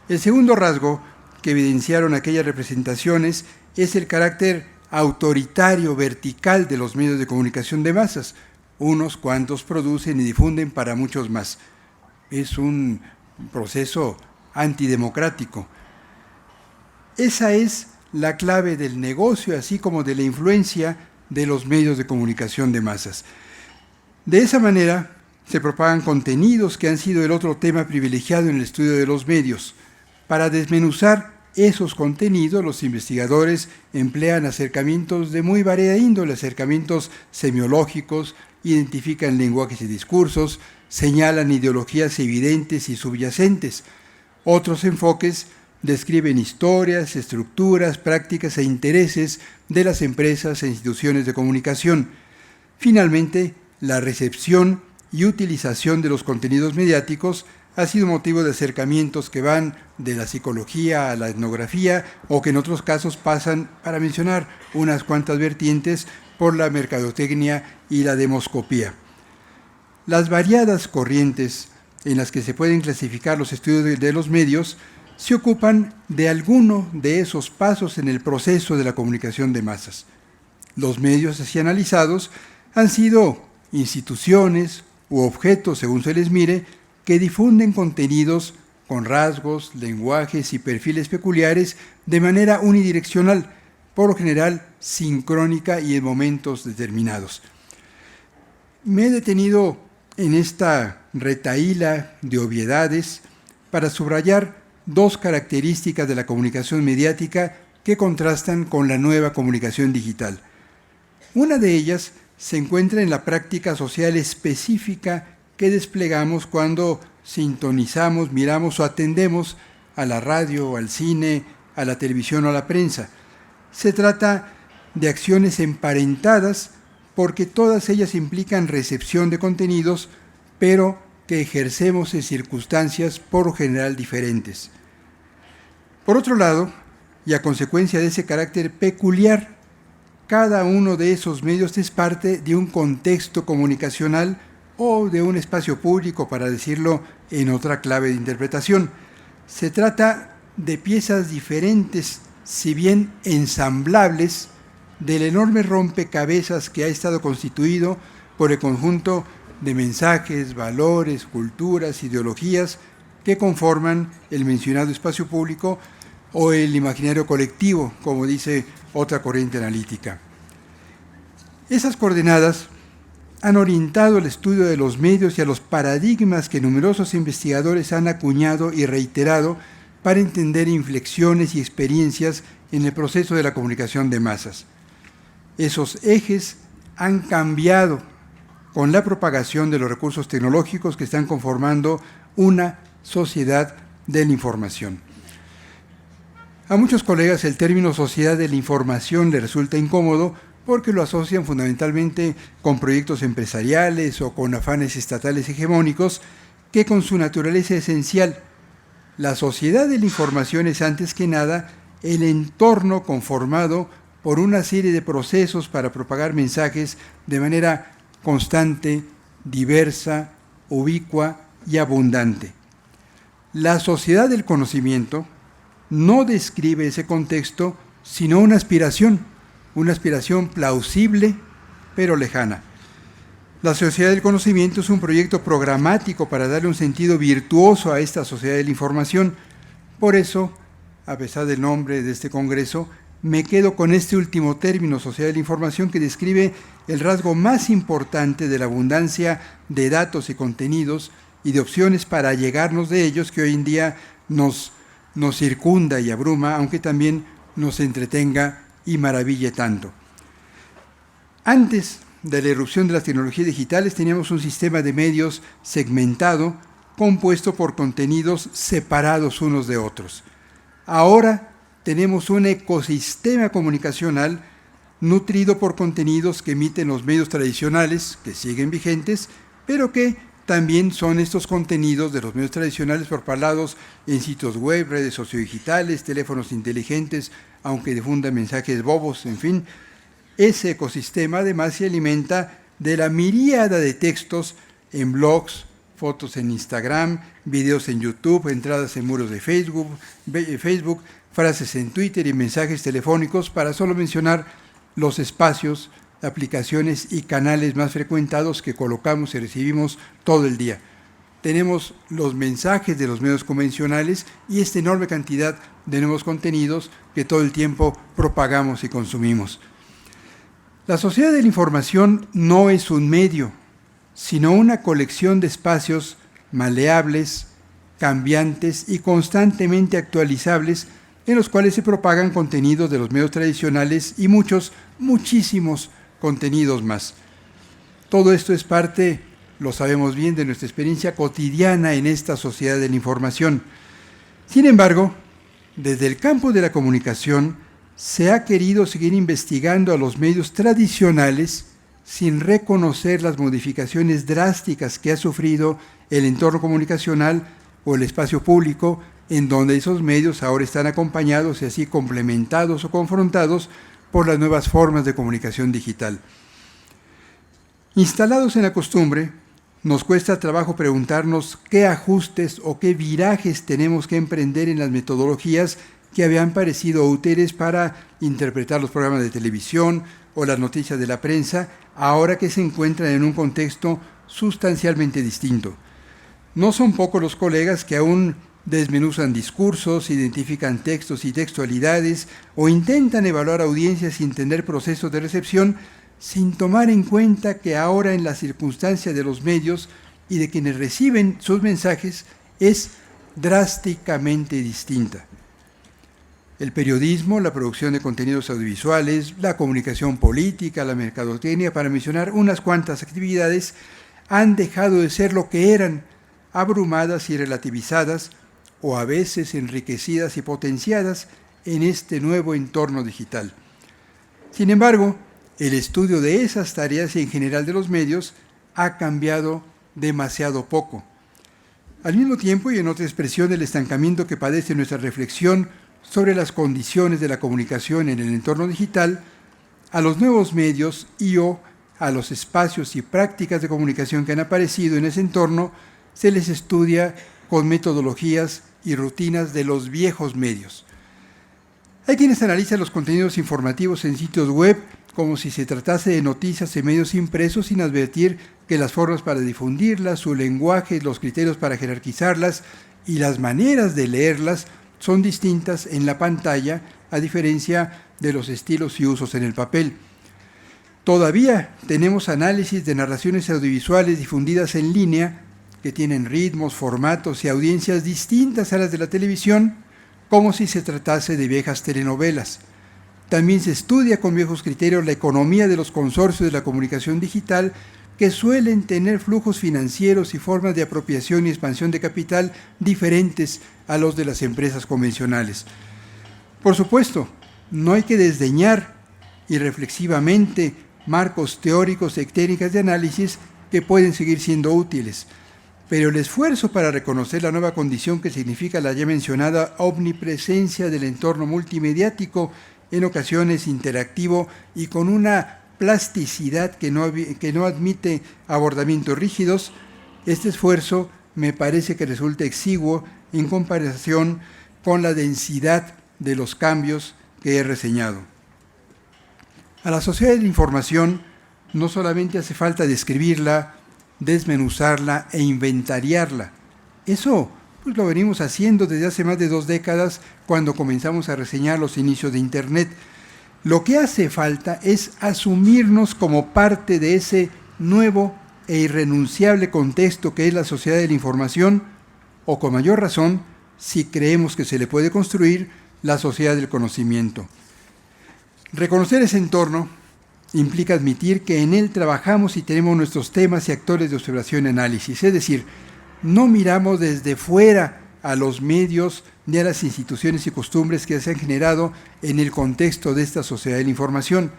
El segundo rasgo que evidenciaron aquellas representaciones es el carácter autoritario, vertical de los medios de comunicación de masas. Unos cuantos producen y difunden para muchos más. Es un proceso antidemocrático. Esa es la clave del negocio, así como de la influencia de los medios de comunicación de masas. De esa manera se propagan contenidos que han sido el otro tema privilegiado en el estudio de los medios. Para desmenuzar esos contenidos, los investigadores emplean acercamientos de muy variada índole, acercamientos semiológicos, identifican lenguajes y discursos, señalan ideologías evidentes y subyacentes. Otros enfoques describen historias, estructuras, prácticas e intereses de las empresas e instituciones de comunicación. Finalmente, la recepción y utilización de los contenidos mediáticos ha sido motivo de acercamientos que van de la psicología a la etnografía o que en otros casos pasan, para mencionar unas cuantas vertientes, por la mercadotecnia y la demoscopía. Las variadas corrientes en las que se pueden clasificar los estudios de los medios se ocupan de alguno de esos pasos en el proceso de la comunicación de masas. Los medios así analizados han sido instituciones u objetos, según se les mire, que difunden contenidos con rasgos, lenguajes y perfiles peculiares de manera unidireccional, por lo general sincrónica y en momentos determinados. Me he detenido en esta retahíla de obviedades para subrayar dos características de la comunicación mediática que contrastan con la nueva comunicación digital. Una de ellas se encuentra en la práctica social específica que desplegamos cuando sintonizamos, miramos o atendemos a la radio, al cine, a la televisión o a la prensa. Se trata de acciones emparentadas porque todas ellas implican recepción de contenidos, pero que ejercemos en circunstancias por lo general diferentes. Por otro lado, y a consecuencia de ese carácter peculiar, cada uno de esos medios es parte de un contexto comunicacional o de un espacio público, para decirlo en otra clave de interpretación. Se trata de piezas diferentes, si bien ensamblables, del enorme rompecabezas que ha estado constituido por el conjunto de mensajes, valores, culturas, ideologías que conforman el mencionado espacio público o el imaginario colectivo, como dice otra corriente analítica. Esas coordenadas han orientado el estudio de los medios y a los paradigmas que numerosos investigadores han acuñado y reiterado para entender inflexiones y experiencias en el proceso de la comunicación de masas. Esos ejes han cambiado con la propagación de los recursos tecnológicos que están conformando una sociedad de la información. A muchos colegas el término sociedad de la información les resulta incómodo porque lo asocian fundamentalmente con proyectos empresariales o con afanes estatales hegemónicos que con su naturaleza esencial. La sociedad de la información es antes que nada el entorno conformado por una serie de procesos para propagar mensajes de manera constante, diversa, ubicua y abundante. La sociedad del conocimiento no describe ese contexto, sino una aspiración plausible, pero lejana. La sociedad del conocimiento es un proyecto programático para darle un sentido virtuoso a esta sociedad de la información. Por eso, a pesar del nombre de este congreso, me quedo con este último término, sociedad de la información, que describe el rasgo más importante de la abundancia de datos y contenidos y de opciones para allegarnos de ellos que hoy en día nos nos circunda y abruma, aunque también nos entretenga y maraville tanto. Antes de la irrupción de las tecnologías digitales teníamos un sistema de medios segmentado, compuesto por contenidos separados unos de otros. Ahora tenemos un ecosistema comunicacional nutrido por contenidos que emiten los medios tradicionales, que siguen vigentes, pero que también son estos contenidos de los medios tradicionales propagados en sitios web, redes sociodigitales, teléfonos inteligentes, aunque difundan mensajes bobos, en fin. Ese ecosistema además se alimenta de la miríada de textos en blogs, fotos en Instagram, videos en YouTube, entradas en muros de Facebook, frases en Twitter y mensajes telefónicos, para solo mencionar los espacios, aplicaciones y canales más frecuentados que colocamos y recibimos todo el día. Tenemos los mensajes de los medios convencionales y esta enorme cantidad de nuevos contenidos que todo el tiempo propagamos y consumimos. La sociedad de la información no es un medio, sino una colección de espacios maleables, cambiantes y constantemente actualizables, en los cuales se propagan contenidos de los medios tradicionales y muchísimos contenidos más. Todo esto es parte, lo sabemos bien, de nuestra experiencia cotidiana en esta sociedad de la información. Sin embargo, desde el campo de la comunicación se ha querido seguir investigando a los medios tradicionales sin reconocer las modificaciones drásticas que ha sufrido el entorno comunicacional o el espacio público, en donde esos medios ahora están acompañados y así complementados o confrontados por las nuevas formas de comunicación digital. Instalados en la costumbre, nos cuesta trabajo preguntarnos qué ajustes o qué virajes tenemos que emprender en las metodologías que habían parecido útiles para interpretar los programas de televisión o las noticias de la prensa, ahora que se encuentran en un contexto sustancialmente distinto. No son pocos los colegas que aún desmenuzan discursos, identifican textos y textualidades o intentan evaluar audiencias sin tener procesos de recepción, sin tomar en cuenta que ahora en la circunstancia de los medios y de quienes reciben sus mensajes es drásticamente distinta. El periodismo, la producción de contenidos audiovisuales, la comunicación política, la mercadotecnia, para mencionar unas cuantas actividades, han dejado de ser lo que eran, abrumadas y relativizadas, o a veces enriquecidas y potenciadas en este nuevo entorno digital. Sin embargo, el estudio de esas tareas y en general de los medios ha cambiado demasiado poco. Al mismo tiempo, y en otra expresión del estancamiento que padece nuestra reflexión sobre las condiciones de la comunicación en el entorno digital, a los nuevos medios y/o a los espacios y prácticas de comunicación que han aparecido en ese entorno se les estudia con metodologías y rutinas de los viejos medios. Hay quienes analizan los contenidos informativos en sitios web como si se tratase de noticias en medios impresos, sin advertir que las formas para difundirlas, su lenguaje, los criterios para jerarquizarlas y las maneras de leerlas son distintas en la pantalla, a diferencia de los estilos y usos en el papel. Todavía tenemos análisis de narraciones audiovisuales difundidas en línea que tienen ritmos, formatos y audiencias distintas a las de la televisión, como si se tratase de viejas telenovelas. También se estudia con viejos criterios la economía de los consorcios de la comunicación digital, que suelen tener flujos financieros y formas de apropiación y expansión de capital diferentes a los de las empresas convencionales. Por supuesto, no hay que desdeñar irreflexivamente marcos teóricos y técnicas de análisis que pueden seguir siendo útiles, pero el esfuerzo para reconocer la nueva condición que significa la ya mencionada omnipresencia del entorno multimediático, en ocasiones interactivo y con una plasticidad que no admite abordamientos rígidos, este esfuerzo me parece que resulta exiguo en comparación con la densidad de los cambios que he reseñado. A la sociedad de la información no solamente hace falta describirla, desmenuzarla e inventariarla. Eso pues lo venimos haciendo desde hace más de 2 décadas, cuando comenzamos a reseñar los inicios de Internet. Lo que hace falta es asumirnos como parte de ese nuevo e irrenunciable contexto que es la sociedad de la información, o con mayor razón, si creemos que se le puede construir la sociedad del conocimiento. Reconocer ese entorno implica admitir que en él trabajamos y tenemos nuestros temas y actores de observación y análisis, es decir, no miramos desde fuera a los medios ni a las instituciones y costumbres que se han generado en el contexto de esta sociedad de la información.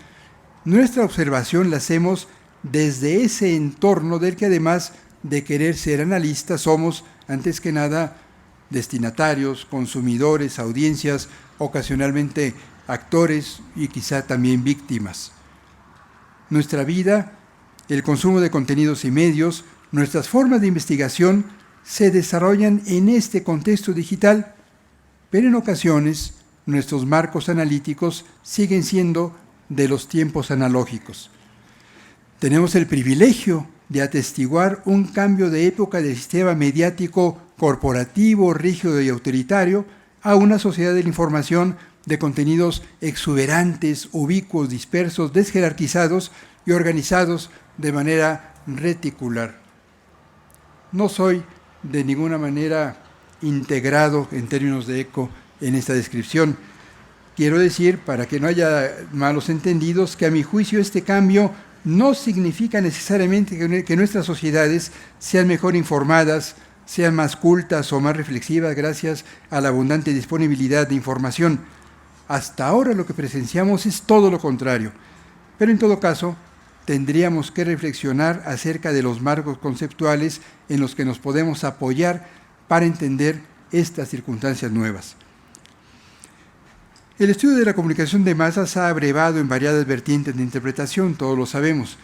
Nuestra observación la hacemos desde ese entorno del que, además de querer ser analistas, somos, antes que nada, destinatarios, consumidores, audiencias, ocasionalmente actores y quizá también víctimas. Nuestra vida, el consumo de contenidos y medios, nuestras formas de investigación se desarrollan en este contexto digital, pero en ocasiones nuestros marcos analíticos siguen siendo de los tiempos analógicos. Tenemos el privilegio de atestiguar un cambio de época del sistema mediático corporativo, rígido y autoritario a una sociedad de la información de contenidos exuberantes, ubicuos, dispersos, desjerarquizados y organizados de manera reticular. No soy de ninguna manera integrado en términos de eco en esta descripción. Quiero decir, para que no haya malos entendidos, que a mi juicio este cambio no significa necesariamente que nuestras sociedades sean mejor informadas, sean más cultas o más reflexivas gracias a la abundante disponibilidad de información. Hasta ahora lo que presenciamos es todo lo contrario, pero en todo caso tendríamos que reflexionar acerca de los marcos conceptuales en los que nos podemos apoyar para entender estas circunstancias nuevas. El estudio de la comunicación de masas ha abrevado en variadas vertientes de interpretación, todos lo sabemos.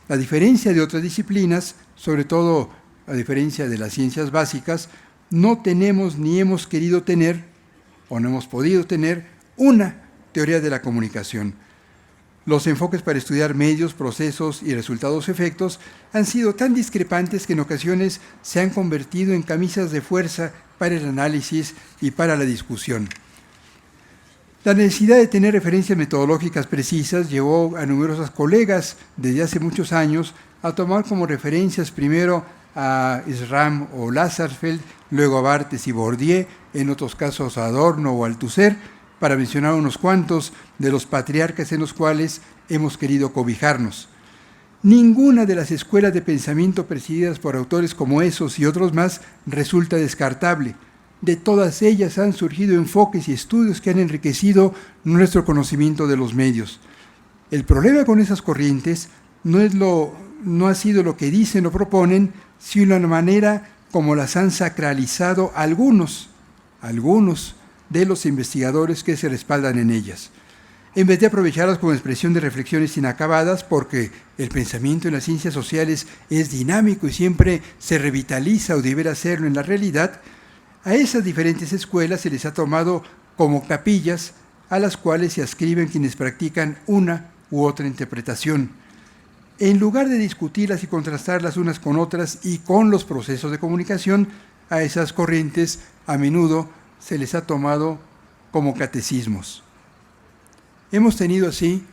A diferencia de otras disciplinas, sobre todo a diferencia de las ciencias básicas, no tenemos ni hemos querido tener, o no hemos podido tener, una teoría de la comunicación. Los enfoques para estudiar medios, procesos y resultados efectos han sido tan discrepantes que en ocasiones se han convertido en camisas de fuerza para el análisis y para la discusión. La necesidad de tener referencias metodológicas precisas llevó a numerosos colegas desde hace muchos años a tomar como referencias primero a Schramm o Lasserfeld, luego a Barthes y Bourdieu, en otros casos a Adorno o Althusser, para mencionar unos cuantos de los patriarcas en los cuales hemos querido cobijarnos. Ninguna de las escuelas de pensamiento presididas por autores como esos y otros más resulta descartable. De todas ellas han surgido enfoques y estudios que han enriquecido nuestro conocimiento de los medios. El problema con esas corrientes no ha sido lo que dicen o proponen, sino la manera como las han sacralizado algunos de los investigadores que se respaldan en ellas. En vez de aprovecharlas como expresión de reflexiones inacabadas, porque el pensamiento en las ciencias sociales es dinámico y siempre se revitaliza o deberá hacerlo en la realidad, a esas diferentes escuelas se les ha tomado como capillas a las cuales se ascriben quienes practican una u otra interpretación. En lugar de discutirlas y contrastarlas unas con otras y con los procesos de comunicación, a esas corrientes a menudo se les ha tomado como catecismos. Hemos tenido así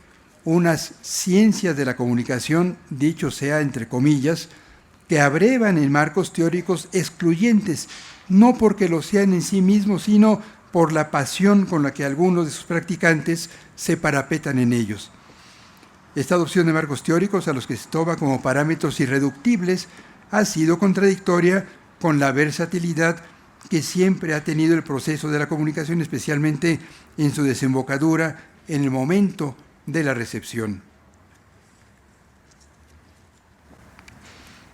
unas ciencias de la comunicación, dicho sea entre comillas, que abrevan en marcos teóricos excluyentes, no porque lo sean en sí mismos, sino por la pasión con la que algunos de sus practicantes se parapetan en ellos. Esta adopción de marcos teóricos a los que se toma como parámetros irreductibles ha sido contradictoria con la versatilidad que siempre ha tenido el proceso de la comunicación, especialmente en su desembocadura en el momento de la recepción.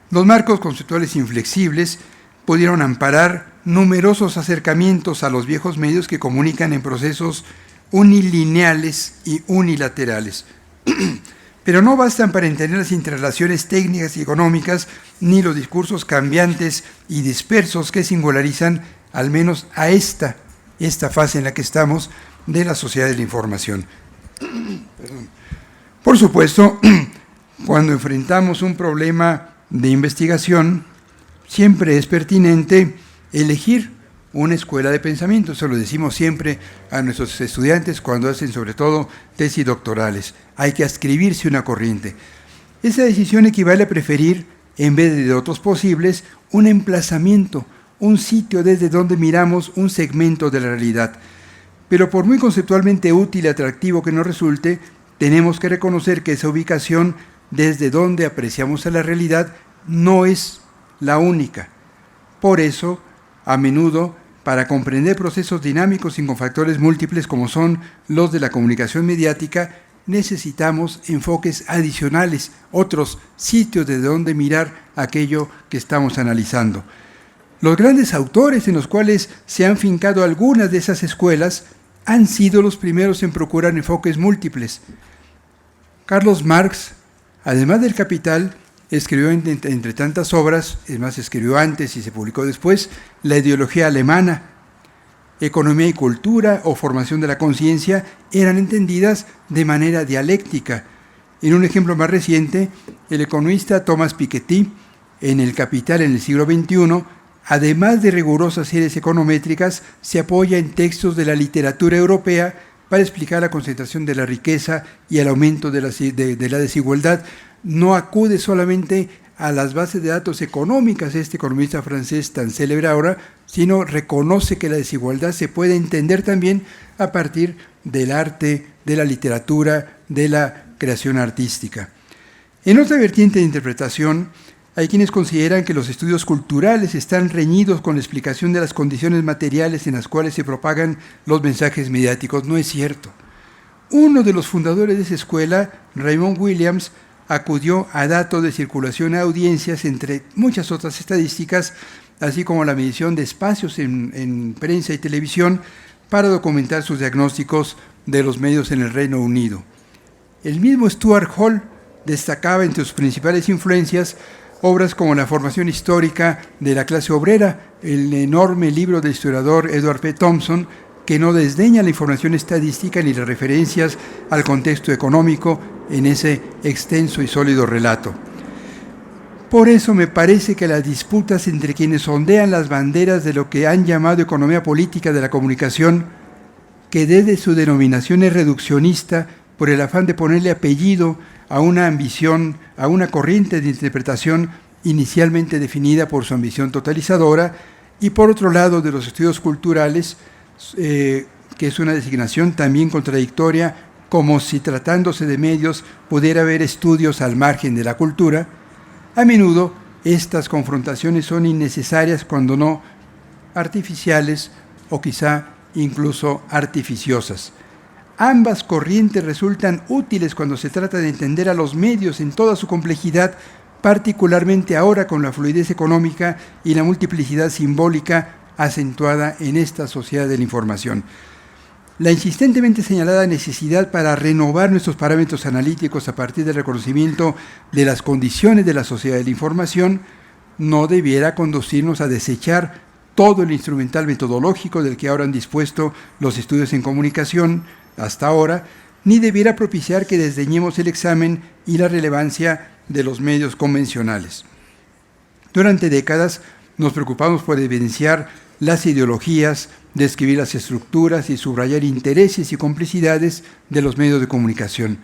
Los marcos conceptuales inflexibles pudieron amparar numerosos acercamientos a los viejos medios que comunican en procesos unilineales y unilaterales. Pero no bastan para entender las interrelaciones técnicas y económicas ni los discursos cambiantes y dispersos que singularizan, al menos a esta fase en la que estamos, de la sociedad de la información. Por supuesto, cuando enfrentamos un problema de investigación, siempre es pertinente elegir una escuela de pensamiento. Eso lo decimos siempre a nuestros estudiantes cuando hacen sobre todo tesis doctorales. Hay que adscribirse una corriente. Esa decisión equivale a preferir, en vez de otros posibles, un emplazamiento, un sitio desde donde miramos un segmento de la realidad. Pero por muy conceptualmente útil y atractivo que nos resulte, tenemos que reconocer que esa ubicación desde donde apreciamos a la realidad no es la única. Por eso, a menudo, para comprender procesos dinámicos y con factores múltiples como son los de la comunicación mediática, necesitamos enfoques adicionales, otros sitios desde donde mirar aquello que estamos analizando. Los grandes autores en los cuales se han fincado algunas de esas escuelas han sido los primeros en procurar enfoques múltiples. Carlos Marx, además del Capital, escribió entre tantas obras, es más, escribió antes y se publicó después, La ideología alemana. Economía y cultura o formación de la conciencia eran entendidas de manera dialéctica. En un ejemplo más reciente, el economista Thomas Piketty, en El Capital en el siglo XXI, además de rigurosas series econométricas, se apoya en textos de la literatura europea para explicar la concentración de la riqueza y el aumento de la desigualdad. No acude solamente a las bases de datos económicas, este economista francés tan célebre ahora, sino reconoce que la desigualdad se puede entender también a partir del arte, de la literatura, de la creación artística. En otra vertiente de interpretación, hay quienes consideran que los estudios culturales están reñidos con la explicación de las condiciones materiales en las cuales se propagan los mensajes mediáticos. No es cierto. Uno de los fundadores de esa escuela, Raymond Williams, acudió a datos de circulación a audiencias, entre muchas otras estadísticas, así como la medición de espacios en prensa y televisión, para documentar sus diagnósticos de los medios en el Reino Unido. El mismo Stuart Hall destacaba entre sus principales influencias obras como La formación histórica de la clase obrera, el enorme libro del historiador Edward P. Thompson, que no desdeña la información estadística ni las referencias al contexto económico en ese extenso y sólido relato. Por eso me parece que las disputas entre quienes ondean las banderas de lo que han llamado economía política de la comunicación, que desde su denominación es reduccionista por el afán de ponerle apellido a una ambición, a una corriente de interpretación inicialmente definida por su ambición totalizadora, y por otro lado de los estudios culturales, que es una designación también contradictoria, como si tratándose de medios pudiera haber estudios al margen de la cultura. A menudo estas confrontaciones son innecesarias, cuando no artificiales o quizá incluso artificiosas. Ambas corrientes resultan útiles cuando se trata de entender a los medios en toda su complejidad, particularmente ahora con la fluidez económica y la multiplicidad simbólica acentuada en esta sociedad de la información. La insistentemente señalada necesidad para renovar nuestros parámetros analíticos a partir del reconocimiento de las condiciones de la sociedad de la información no debiera conducirnos a desechar todo el instrumental metodológico del que ahora han dispuesto los estudios en comunicación hasta ahora, ni debiera propiciar que desdeñemos el examen y la relevancia de los medios convencionales. Durante décadas nos preocupamos por evidenciar las ideologías, describir las estructuras y subrayar intereses y complicidades de los medios de comunicación.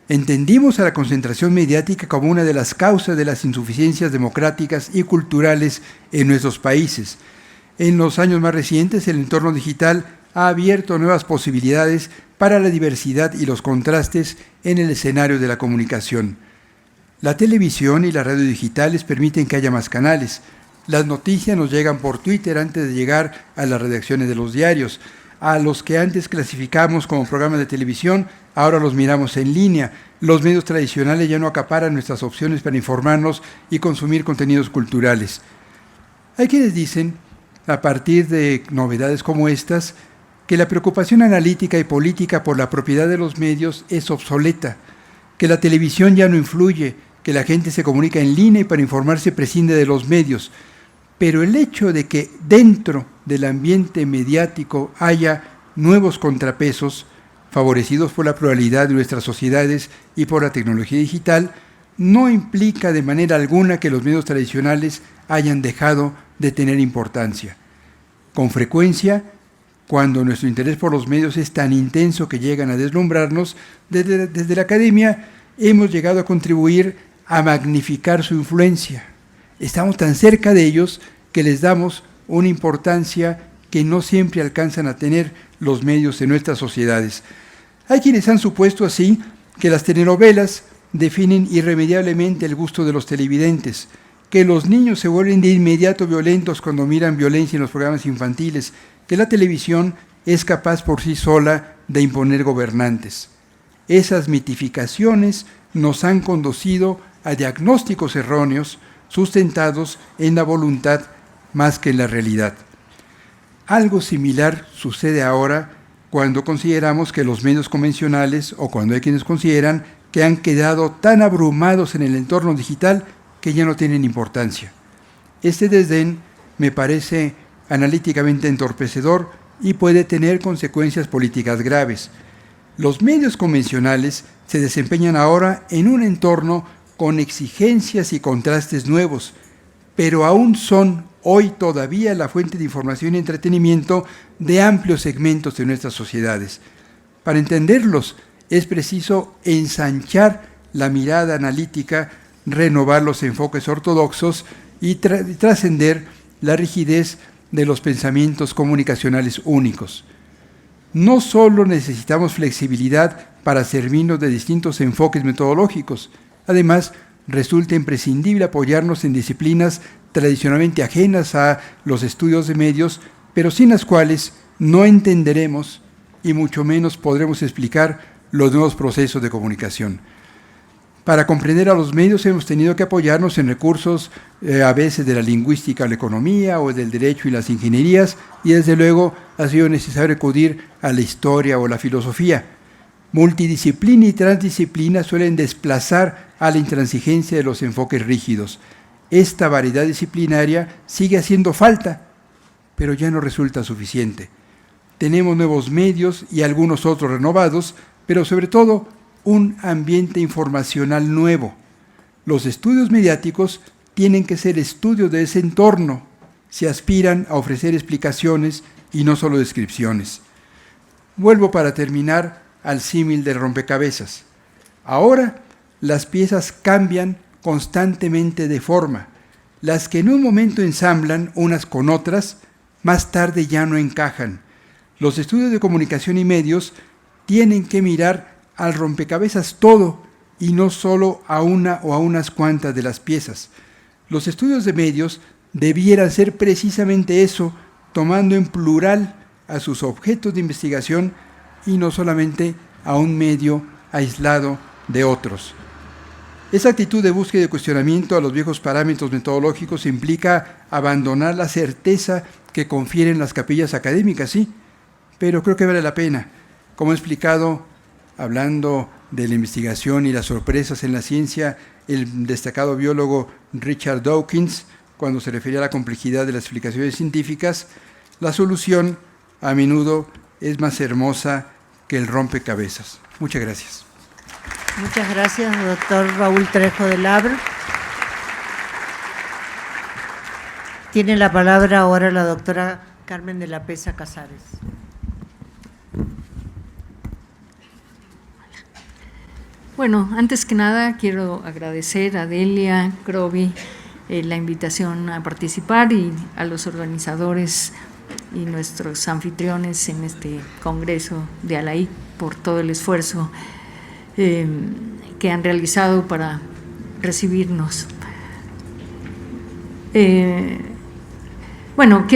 Entendimos a la concentración mediática como una de las causas de las insuficiencias democráticas y culturales en nuestros países. En los años más recientes, el entorno digital ha abierto nuevas posibilidades para la diversidad y los contrastes en el escenario de la comunicación. La televisión y la radio digitales permiten que haya más canales. Las noticias nos llegan por Twitter antes de llegar a las redacciones de los diarios. A los que antes clasificamos como programas de televisión, ahora los miramos en línea. Los medios tradicionales ya no acaparan nuestras opciones para informarnos y consumir contenidos culturales. Hay quienes dicen, a partir de novedades como estas, que la preocupación analítica y política por la propiedad de los medios es obsoleta, que la televisión ya no influye, que la gente se comunica en línea y para informarse prescinde de los medios. Pero el hecho de que dentro del ambiente mediático haya nuevos contrapesos, favorecidos por la pluralidad de nuestras sociedades y por la tecnología digital, no implica de manera alguna que los medios tradicionales hayan dejado de tener importancia. Con frecuencia, cuando nuestro interés por los medios es tan intenso que llegan a deslumbrarnos, desde la academia hemos llegado a contribuir a magnificar su influencia. Estamos tan cerca de ellos que les damos una importancia que no siempre alcanzan a tener los medios en nuestras sociedades. Hay quienes han supuesto así que las telenovelas definen irremediablemente el gusto de los televidentes, que los niños se vuelven de inmediato violentos cuando miran violencia en los programas infantiles, que la televisión es capaz por sí sola de imponer gobernantes. Esas mitificaciones nos han conducido a diagnósticos erróneos sustentados en la voluntad más que en la realidad. Algo similar sucede ahora cuando consideramos que los medios convencionales, o cuando hay quienes consideran que han quedado tan abrumados en el entorno digital que ya no tienen importancia. Este desdén me parece analíticamente entorpecedor y puede tener consecuencias políticas graves. Los medios convencionales se desempeñan ahora en un entorno con exigencias y contrastes nuevos, pero aún son hoy todavía la fuente de información y entretenimiento de amplios segmentos de nuestras sociedades. Para entenderlos es preciso ensanchar la mirada analítica, renovar los enfoques ortodoxos y trascender la rigidez de los pensamientos comunicacionales únicos. No solo necesitamos flexibilidad para servirnos de distintos enfoques metodológicos, además resulta imprescindible apoyarnos en disciplinas tradicionalmente ajenas a los estudios de medios, pero sin las cuales no entenderemos y mucho menos podremos explicar los nuevos procesos de comunicación. Para comprender a los medios hemos tenido que apoyarnos en recursos a veces de la lingüística o la economía o del derecho y las ingenierías, y desde luego ha sido necesario acudir a la historia o la filosofía. Multidisciplina y transdisciplina suelen desplazar a la intransigencia de los enfoques rígidos. Esta variedad disciplinaria sigue haciendo falta, pero ya no resulta suficiente. Tenemos nuevos medios y algunos otros renovados, pero sobre todo un ambiente informacional nuevo. Los estudios mediáticos tienen que ser estudios de ese entorno, si aspiran a ofrecer explicaciones y no solo descripciones. Vuelvo para terminar al símil del rompecabezas. Ahora las piezas cambian constantemente de forma. Las que en un momento ensamblan unas con otras, más tarde ya no encajan. Los estudios de comunicación y medios tienen que mirar al rompecabezas todo y no solo a una o a unas cuantas de las piezas. Los estudios de medios debieran ser precisamente eso, tomando en plural a sus objetos de investigación y no solamente a un medio aislado de otros. Esa actitud de búsqueda y de cuestionamiento a los viejos parámetros metodológicos implica abandonar la certeza que confieren las capillas académicas, sí, pero creo que vale la pena. Como he explicado, hablando de la investigación y las sorpresas en la ciencia, el destacado biólogo Richard Dawkins, cuando se refería a la complejidad de las explicaciones científicas, la solución a menudo es más hermosa que el rompecabezas. Muchas gracias. Muchas gracias, doctor Raúl Trejo del Abr. Tiene la palabra ahora la doctora Carmen de la Pesa Casares. Bueno, antes que nada quiero agradecer a Delia, Grovi, la invitación a participar y a los organizadores y nuestros anfitriones en este congreso de ALAIC por todo el esfuerzo que han realizado para recibirnos. Bueno,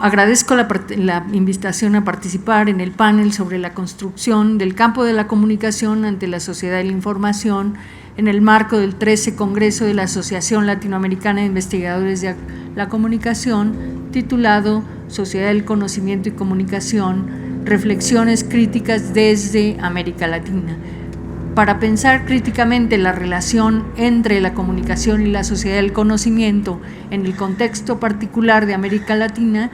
agradezco la invitación a participar en el panel sobre la construcción del campo de la comunicación ante la sociedad de la información en el marco del 13 Congreso de la Asociación Latinoamericana de Investigadores de la Comunicación, titulado Sociedad del Conocimiento y Comunicación, Reflexiones Críticas desde América Latina. Para pensar críticamente la relación entre la comunicación y la sociedad del conocimiento en el contexto particular de América Latina,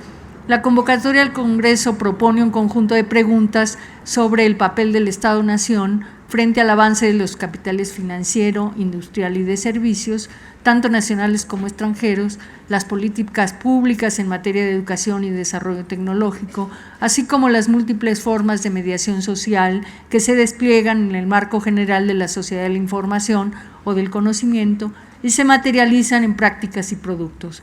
la convocatoria al Congreso propone un conjunto de preguntas sobre el papel del Estado-Nación frente al avance de los capitales financiero, industrial y de servicios, tanto nacionales como extranjeros, las políticas públicas en materia de educación y desarrollo tecnológico, así como las múltiples formas de mediación social que se despliegan en el marco general de la sociedad de la información o del conocimiento y se materializan en prácticas y productos.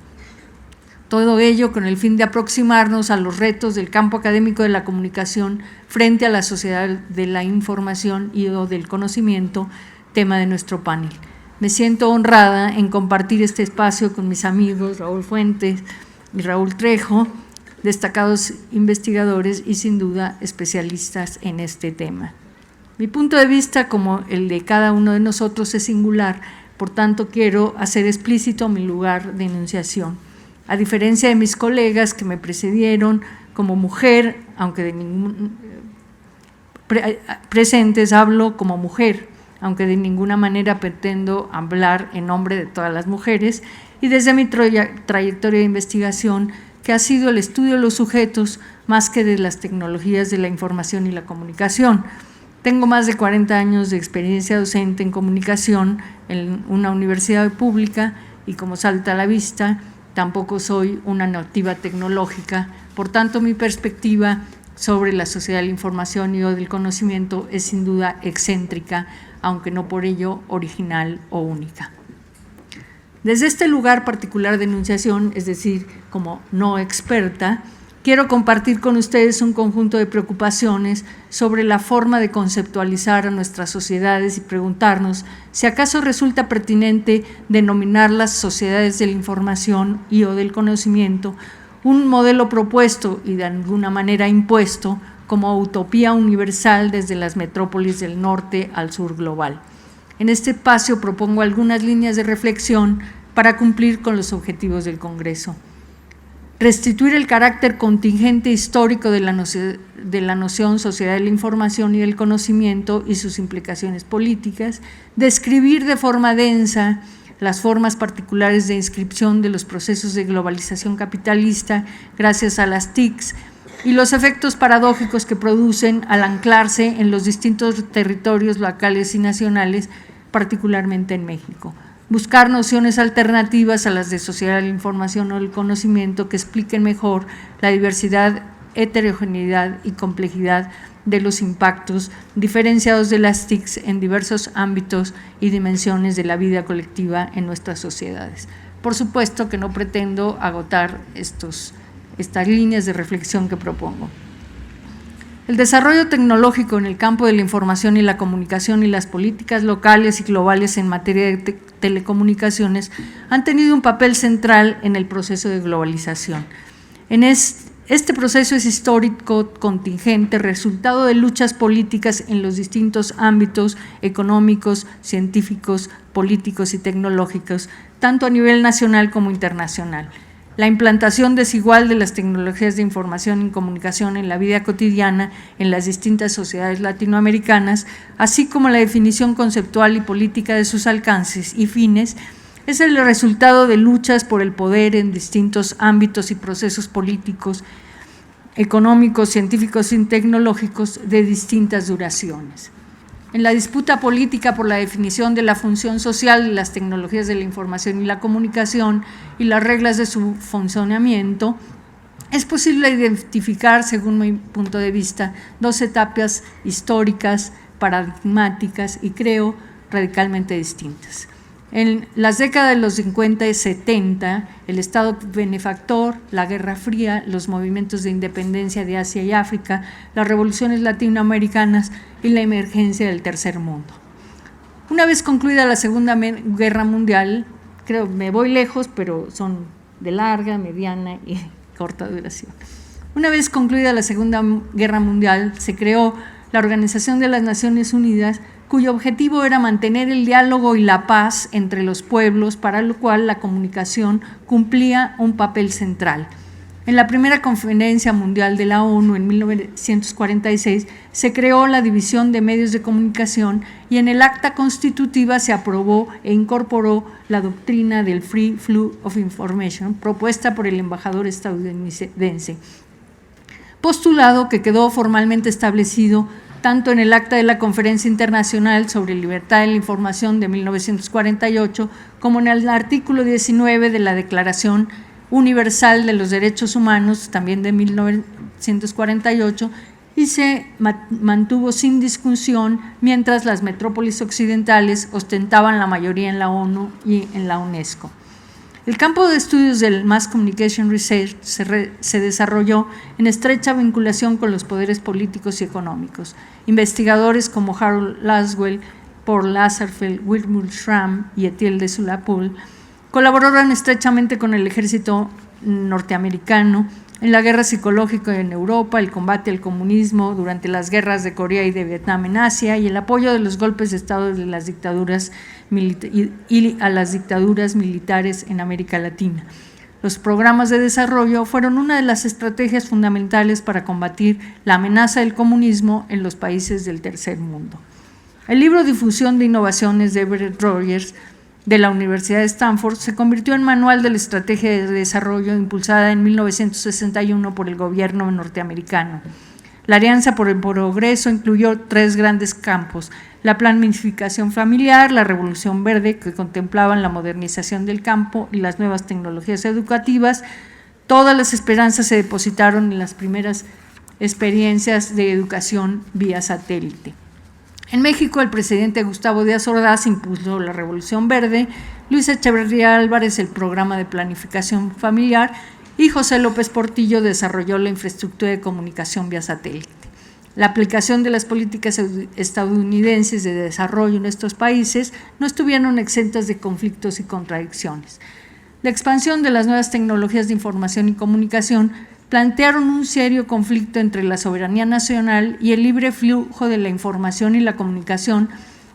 Todo ello con el fin de aproximarnos a los retos del campo académico de la comunicación frente a la sociedad de la información y o del conocimiento, tema de nuestro panel. Me siento honrada en compartir este espacio con mis amigos Raúl Fuentes y Raúl Trejo, destacados investigadores y sin duda especialistas en este tema. Mi punto de vista, como el de cada uno de nosotros, es singular, por tanto quiero hacer explícito mi lugar de enunciación. A diferencia de mis colegas que me precedieron, como mujer, aunque de presentes hablo como mujer, aunque de ninguna manera pretendo hablar en nombre de todas las mujeres, y desde mi trayectoria de investigación, que ha sido el estudio de los sujetos más que de las tecnologías de la información y la comunicación. Tengo más de 40 años de experiencia docente en comunicación en una universidad pública y, como salta a la vista, tampoco soy una nativa tecnológica. Por tanto, mi perspectiva sobre la sociedad de la información y o del conocimiento es sin duda excéntrica, aunque no por ello original o única. Desde este lugar particular de enunciación, es decir, como no experta, quiero compartir con ustedes un conjunto de preocupaciones sobre la forma de conceptualizar a nuestras sociedades y preguntarnos si acaso resulta pertinente denominar las sociedades de la información y o del conocimiento un modelo propuesto y de alguna manera impuesto como utopía universal desde las metrópolis del norte al sur global. En este espacio propongo algunas líneas de reflexión para cumplir con los objetivos del Congreso. Restituir el carácter contingente histórico de la noción sociedad de la información y del conocimiento y sus implicaciones políticas, describir de forma densa las formas particulares de inscripción de los procesos de globalización capitalista gracias a las TICs y los efectos paradójicos que producen al anclarse en los distintos territorios locales y nacionales, particularmente en México. Buscar nociones alternativas a las de sociedad de la información o del conocimiento que expliquen mejor la diversidad, heterogeneidad y complejidad de los impactos diferenciados de las TICs en diversos ámbitos y dimensiones de la vida colectiva en nuestras sociedades. Por supuesto que no pretendo agotar estas líneas de reflexión que propongo. El desarrollo tecnológico en el campo de la información y la comunicación y las políticas locales y globales en materia de telecomunicaciones han tenido un papel central en el proceso de globalización. Este proceso es histórico, contingente, resultado de luchas políticas en los distintos ámbitos económicos, científicos, políticos y tecnológicos, tanto a nivel nacional como internacional. La implantación desigual de las tecnologías de información y comunicación en la vida cotidiana en las distintas sociedades latinoamericanas, así como la definición conceptual y política de sus alcances y fines, es el resultado de luchas por el poder en distintos ámbitos y procesos políticos, económicos, científicos y tecnológicos de distintas duraciones. En la disputa política por la definición de la función social de las tecnologías de la información y la comunicación y las reglas de su funcionamiento, es posible identificar, según mi punto de vista, dos etapas históricas, paradigmáticas y creo radicalmente distintas. En las décadas de los 50 y 70, el Estado benefactor, la Guerra Fría, los movimientos de independencia de Asia y África, las revoluciones latinoamericanas y la emergencia del Tercer Mundo. Una vez concluida la Segunda Guerra Mundial, creo me voy lejos, pero son de larga, mediana y corta duración. Una vez concluida la Segunda Guerra Mundial, se creó la Organización de las Naciones Unidas, cuyo objetivo era mantener el diálogo y la paz entre los pueblos, para lo cual la comunicación cumplía un papel central. En la primera conferencia mundial de la ONU en 1946 se creó la División de Medios de Comunicación y en el acta constitutiva se aprobó e incorporó la doctrina del Free Flow of Information propuesta por el embajador estadounidense, postulado que quedó formalmente establecido tanto en el Acta de la Conferencia Internacional sobre Libertad de la Información de 1948, como en el artículo 19 de la Declaración Universal de los Derechos Humanos, también de 1948, y se mantuvo sin discusión mientras las metrópolis occidentales ostentaban la mayoría en la ONU y en la UNESCO. El campo de estudios del Mass Communication Research se desarrolló en estrecha vinculación con los poderes políticos y económicos. Investigadores como Harold Laswell, Paul Lazarsfeld, Wilbur Schramm y Etienne de Soulapoul colaboraron estrechamente con el ejército norteamericano en la guerra psicológica en Europa, el combate al comunismo durante las guerras de Corea y de Vietnam en Asia y el apoyo de los golpes de Estado de las dictaduras y a las dictaduras militares en América Latina. Los programas de desarrollo fueron una de las estrategias fundamentales para combatir la amenaza del comunismo en los países del tercer mundo. El libro Difusión de Innovaciones de Everett Rogers de la Universidad de Stanford se convirtió en manual de la estrategia de desarrollo impulsada en 1961 por el gobierno norteamericano. La Alianza por el Progreso incluyó 3 grandes campos: la planificación familiar, la revolución verde, que contemplaban la modernización del campo y las nuevas tecnologías educativas. Todas las esperanzas se depositaron en las primeras experiencias de educación vía satélite. En México, el presidente Gustavo Díaz Ordaz impulsó la Revolución Verde, Luis Echeverría Álvarez el programa de planificación familiar y José López Portillo desarrolló la infraestructura de comunicación vía satélite. La aplicación de las políticas estadounidenses de desarrollo en estos países no estuvieron exentas de conflictos y contradicciones. La expansión de las nuevas tecnologías de información y comunicación plantearon un serio conflicto entre la soberanía nacional y el libre flujo de la información y la comunicación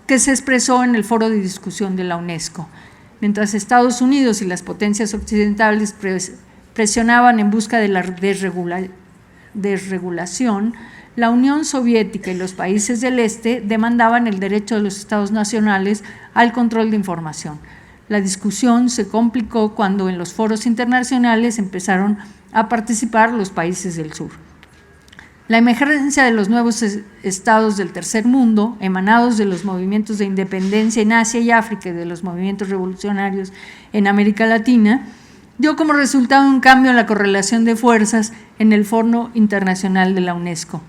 que se expresó en el foro de discusión de la UNESCO. Mientras Estados Unidos y las potencias occidentales presionaban en busca de la desregulación, la Unión Soviética y los países del Este demandaban el derecho de los estados nacionales al control de información. La discusión se complicó cuando en los foros internacionales empezaron a participar los países del sur. La emergencia de los nuevos estados del tercer mundo, emanados de los movimientos de independencia en Asia y África y de los movimientos revolucionarios en América Latina, dio como resultado un cambio en la correlación de fuerzas en el Foro Internacional de la UNESCO.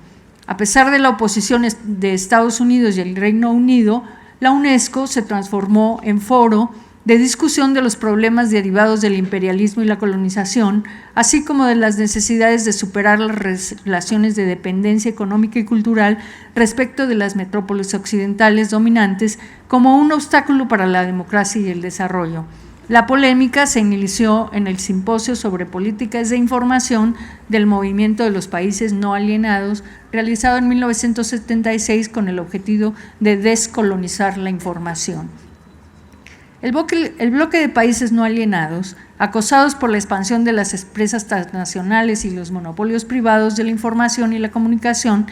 A pesar de la oposición de Estados Unidos y el Reino Unido, la UNESCO se transformó en foro de discusión de los problemas derivados del imperialismo y la colonización, así como de las necesidades de superar las relaciones de dependencia económica y cultural respecto de las metrópolis occidentales dominantes como un obstáculo para la democracia y el desarrollo. La polémica se inició en el Simposio sobre Políticas de Información del Movimiento de los Países No Alienados, realizado en 1976 con el objetivo de descolonizar la información. El bloque de países no alienados, acosados por la expansión de las empresas transnacionales y los monopolios privados de la información y la comunicación,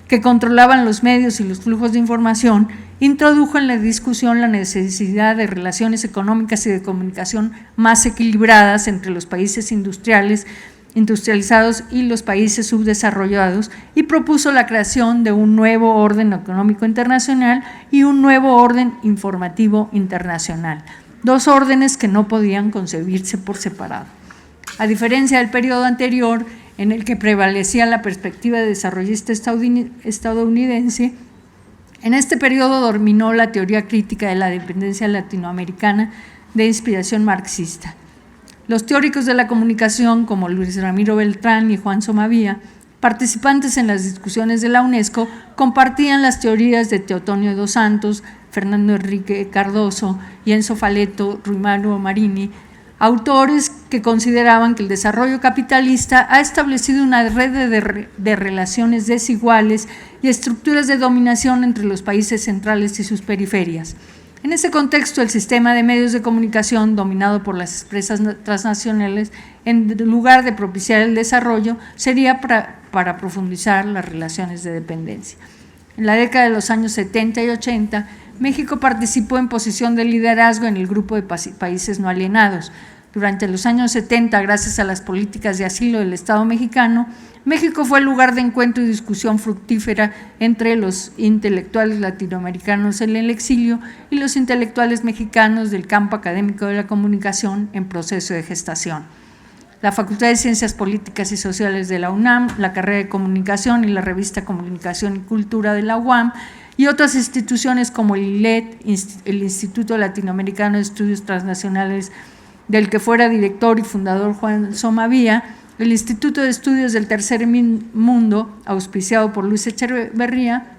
que controlaban los medios y los flujos de información, introdujo en la discusión la necesidad de relaciones económicas y de comunicación más equilibradas entre los países industrializados y los países subdesarrollados y propuso la creación de un nuevo orden económico internacional y un nuevo orden informativo internacional, 2 órdenes que no podían concebirse por separado. A diferencia del periodo anterior, en el que prevalecía la perspectiva desarrollista estadounidense, en este periodo dominó la teoría crítica de la dependencia latinoamericana de inspiración marxista. Los teóricos de la comunicación, como Luis Ramiro Beltrán y Juan Somavía, participantes en las discusiones de la UNESCO, compartían las teorías de Teotonio dos Santos, Fernando Enrique Cardoso y Enzo Faleto, Ruimaro Marini, autores que consideraban que el desarrollo capitalista ha establecido una red de relaciones desiguales y estructuras de dominación entre los países centrales y sus periferias. En ese contexto, el sistema de medios de comunicación dominado por las empresas transnacionales, en lugar de propiciar el desarrollo, sería para profundizar las relaciones de dependencia. En la década de los años 70 y 80, México participó en posición de liderazgo en el grupo de países no alienados. Durante los años 70, gracias a las políticas de asilo del Estado mexicano, México fue el lugar de encuentro y discusión fructífera entre los intelectuales latinoamericanos en el exilio y los intelectuales mexicanos del campo académico de la comunicación en proceso de gestación. La Facultad de Ciencias Políticas y Sociales de la UNAM, la carrera de Comunicación y la revista Comunicación y Cultura de la UAM y otras instituciones como el ILET, el Instituto Latinoamericano de Estudios Transnacionales del que fuera director y fundador Juan Somavía, el Instituto de Estudios del Tercer Mundo, auspiciado por Luis Echeverría,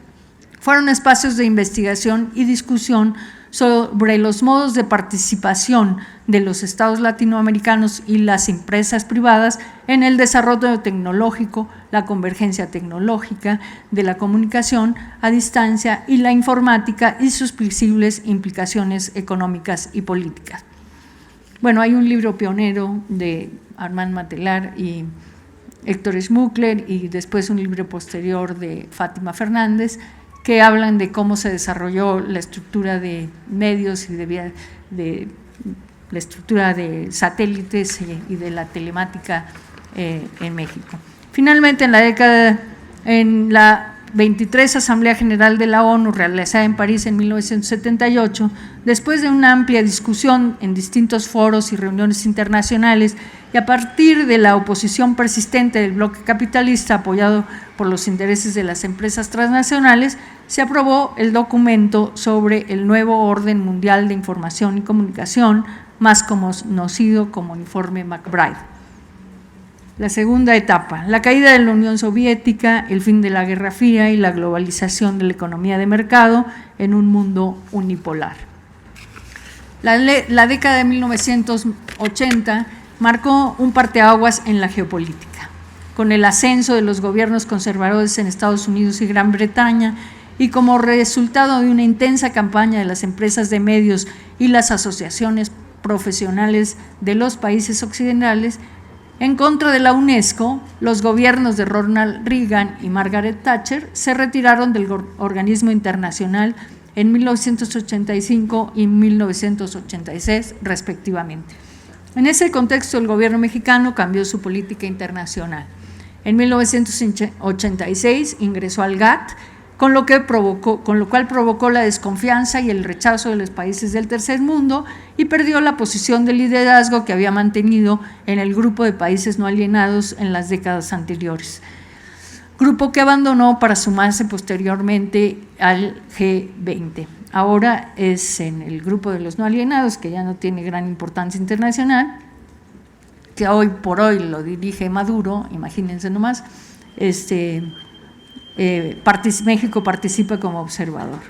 fueron espacios de investigación y discusión sobre los modos de participación de los estados latinoamericanos y las empresas privadas en el desarrollo tecnológico, la convergencia tecnológica de la comunicación a distancia y la informática y sus posibles implicaciones económicas y políticas. Bueno, hay un libro pionero de Armand Matelar y Héctor Schmuckler y después un libro posterior de Fátima Fernández que hablan de cómo se desarrolló la estructura de medios y de la estructura de satélites y de la telemática en México. Finalmente, en la 23 Asamblea General de la ONU, realizada en París en 1978, después de una amplia discusión en distintos foros y reuniones internacionales, y a partir de la oposición persistente del bloque capitalista apoyado por los intereses de las empresas transnacionales, se aprobó el documento sobre el nuevo orden mundial de información y comunicación, más conocido como Informe MacBride. La segunda etapa, la caída de la Unión Soviética, el fin de la Guerra Fría y la globalización de la economía de mercado en un mundo unipolar. La década de 1980 marcó un parteaguas en la geopolítica, con el ascenso de los gobiernos conservadores en Estados Unidos y Gran Bretaña y como resultado de una intensa campaña de las empresas de medios y las asociaciones profesionales de los países occidentales en contra de la UNESCO, los gobiernos de Ronald Reagan y Margaret Thatcher se retiraron del organismo internacional en 1985 y 1986 respectivamente. En ese contexto, el gobierno mexicano cambió su política internacional. En 1986 ingresó al GATT, con lo cual provocó la desconfianza y el rechazo de los países del tercer mundo y perdió la posición de liderazgo que había mantenido en el grupo de países no alienados en las décadas anteriores. Grupo que abandonó para sumarse posteriormente al G20. Ahora es en el grupo de los no alienados, que ya no tiene gran importancia internacional, que hoy por hoy lo dirige Maduro, imagínense nomás, México participa como observador.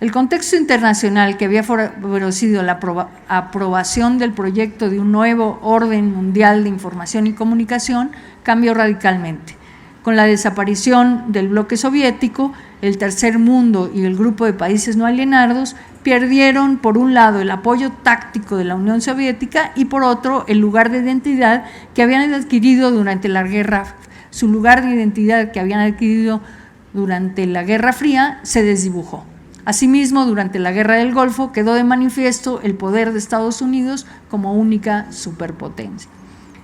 El contexto internacional que había favorecido la aprobación del proyecto de un nuevo orden mundial de información y comunicación cambió radicalmente. Con la desaparición del bloque soviético, el tercer mundo y el grupo de países no alienados perdieron, por un lado, el apoyo táctico de la Unión Soviética y, por otro, el lugar de identidad que habían adquirido durante la Guerra. Su lugar de identidad que habían adquirido durante la Guerra Fría se desdibujó. Asimismo, durante la Guerra del Golfo quedó de manifiesto el poder de Estados Unidos como única superpotencia.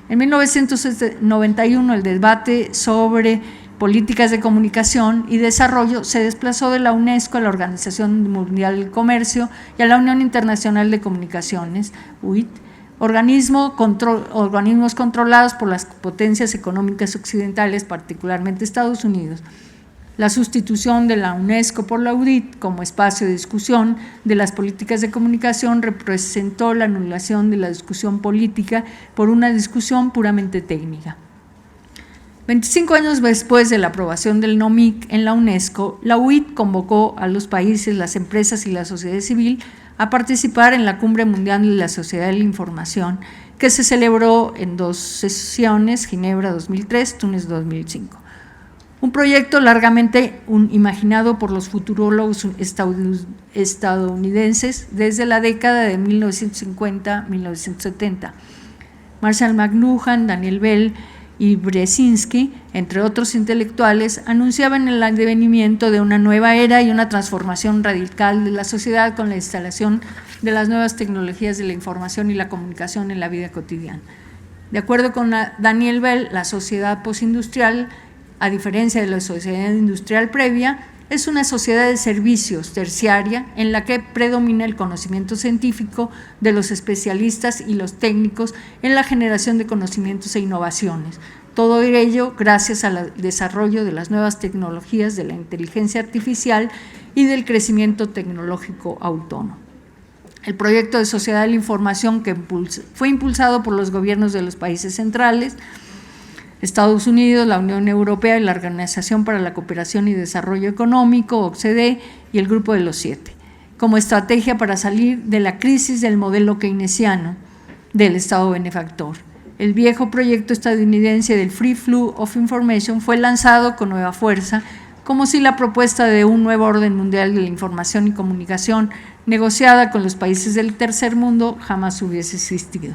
En 1991, el debate sobre políticas de comunicación y desarrollo se desplazó de la UNESCO a la Organización Mundial del Comercio y a la Unión Internacional de Comunicaciones, UIT, organismos controlados por las potencias económicas occidentales, particularmente Estados Unidos. La sustitución de la UNESCO por la UIT como espacio de discusión de las políticas de comunicación representó la anulación de la discusión política por una discusión puramente técnica. 25 años después de la aprobación del NOMIC en la UNESCO, la UIT convocó a los países, las empresas y la sociedad civil a participar en la Cumbre Mundial de la Sociedad de la Información, que se celebró en 2 sesiones, Ginebra 2003, Túnez 2005. Un proyecto largamente imaginado por los futurólogos estadounidenses desde la década de 1950-1970. Marshall McLuhan, Daniel Bell y Brzezinski, entre otros intelectuales, anunciaban el advenimiento de una nueva era y una transformación radical de la sociedad con la instalación de las nuevas tecnologías de la información y la comunicación en la vida cotidiana. De acuerdo con Daniel Bell, la sociedad postindustrial, a diferencia de la sociedad industrial previa, es una sociedad de servicios terciaria en la que predomina el conocimiento científico de los especialistas y los técnicos en la generación de conocimientos e innovaciones. Todo ello gracias al desarrollo de las nuevas tecnologías de la inteligencia artificial y del crecimiento tecnológico autónomo. El proyecto de Sociedad de la Información, que fue impulsado por los gobiernos de los países centrales, Estados Unidos, la Unión Europea y la Organización para la Cooperación y Desarrollo Económico, OCDE, y el Grupo de los 7, como estrategia para salir de la crisis del modelo keynesiano del Estado benefactor. El viejo proyecto estadounidense del Free Flow of Information fue lanzado con nueva fuerza, como si la propuesta de un nuevo orden mundial de la información y comunicación negociada con los países del tercer mundo jamás hubiese existido.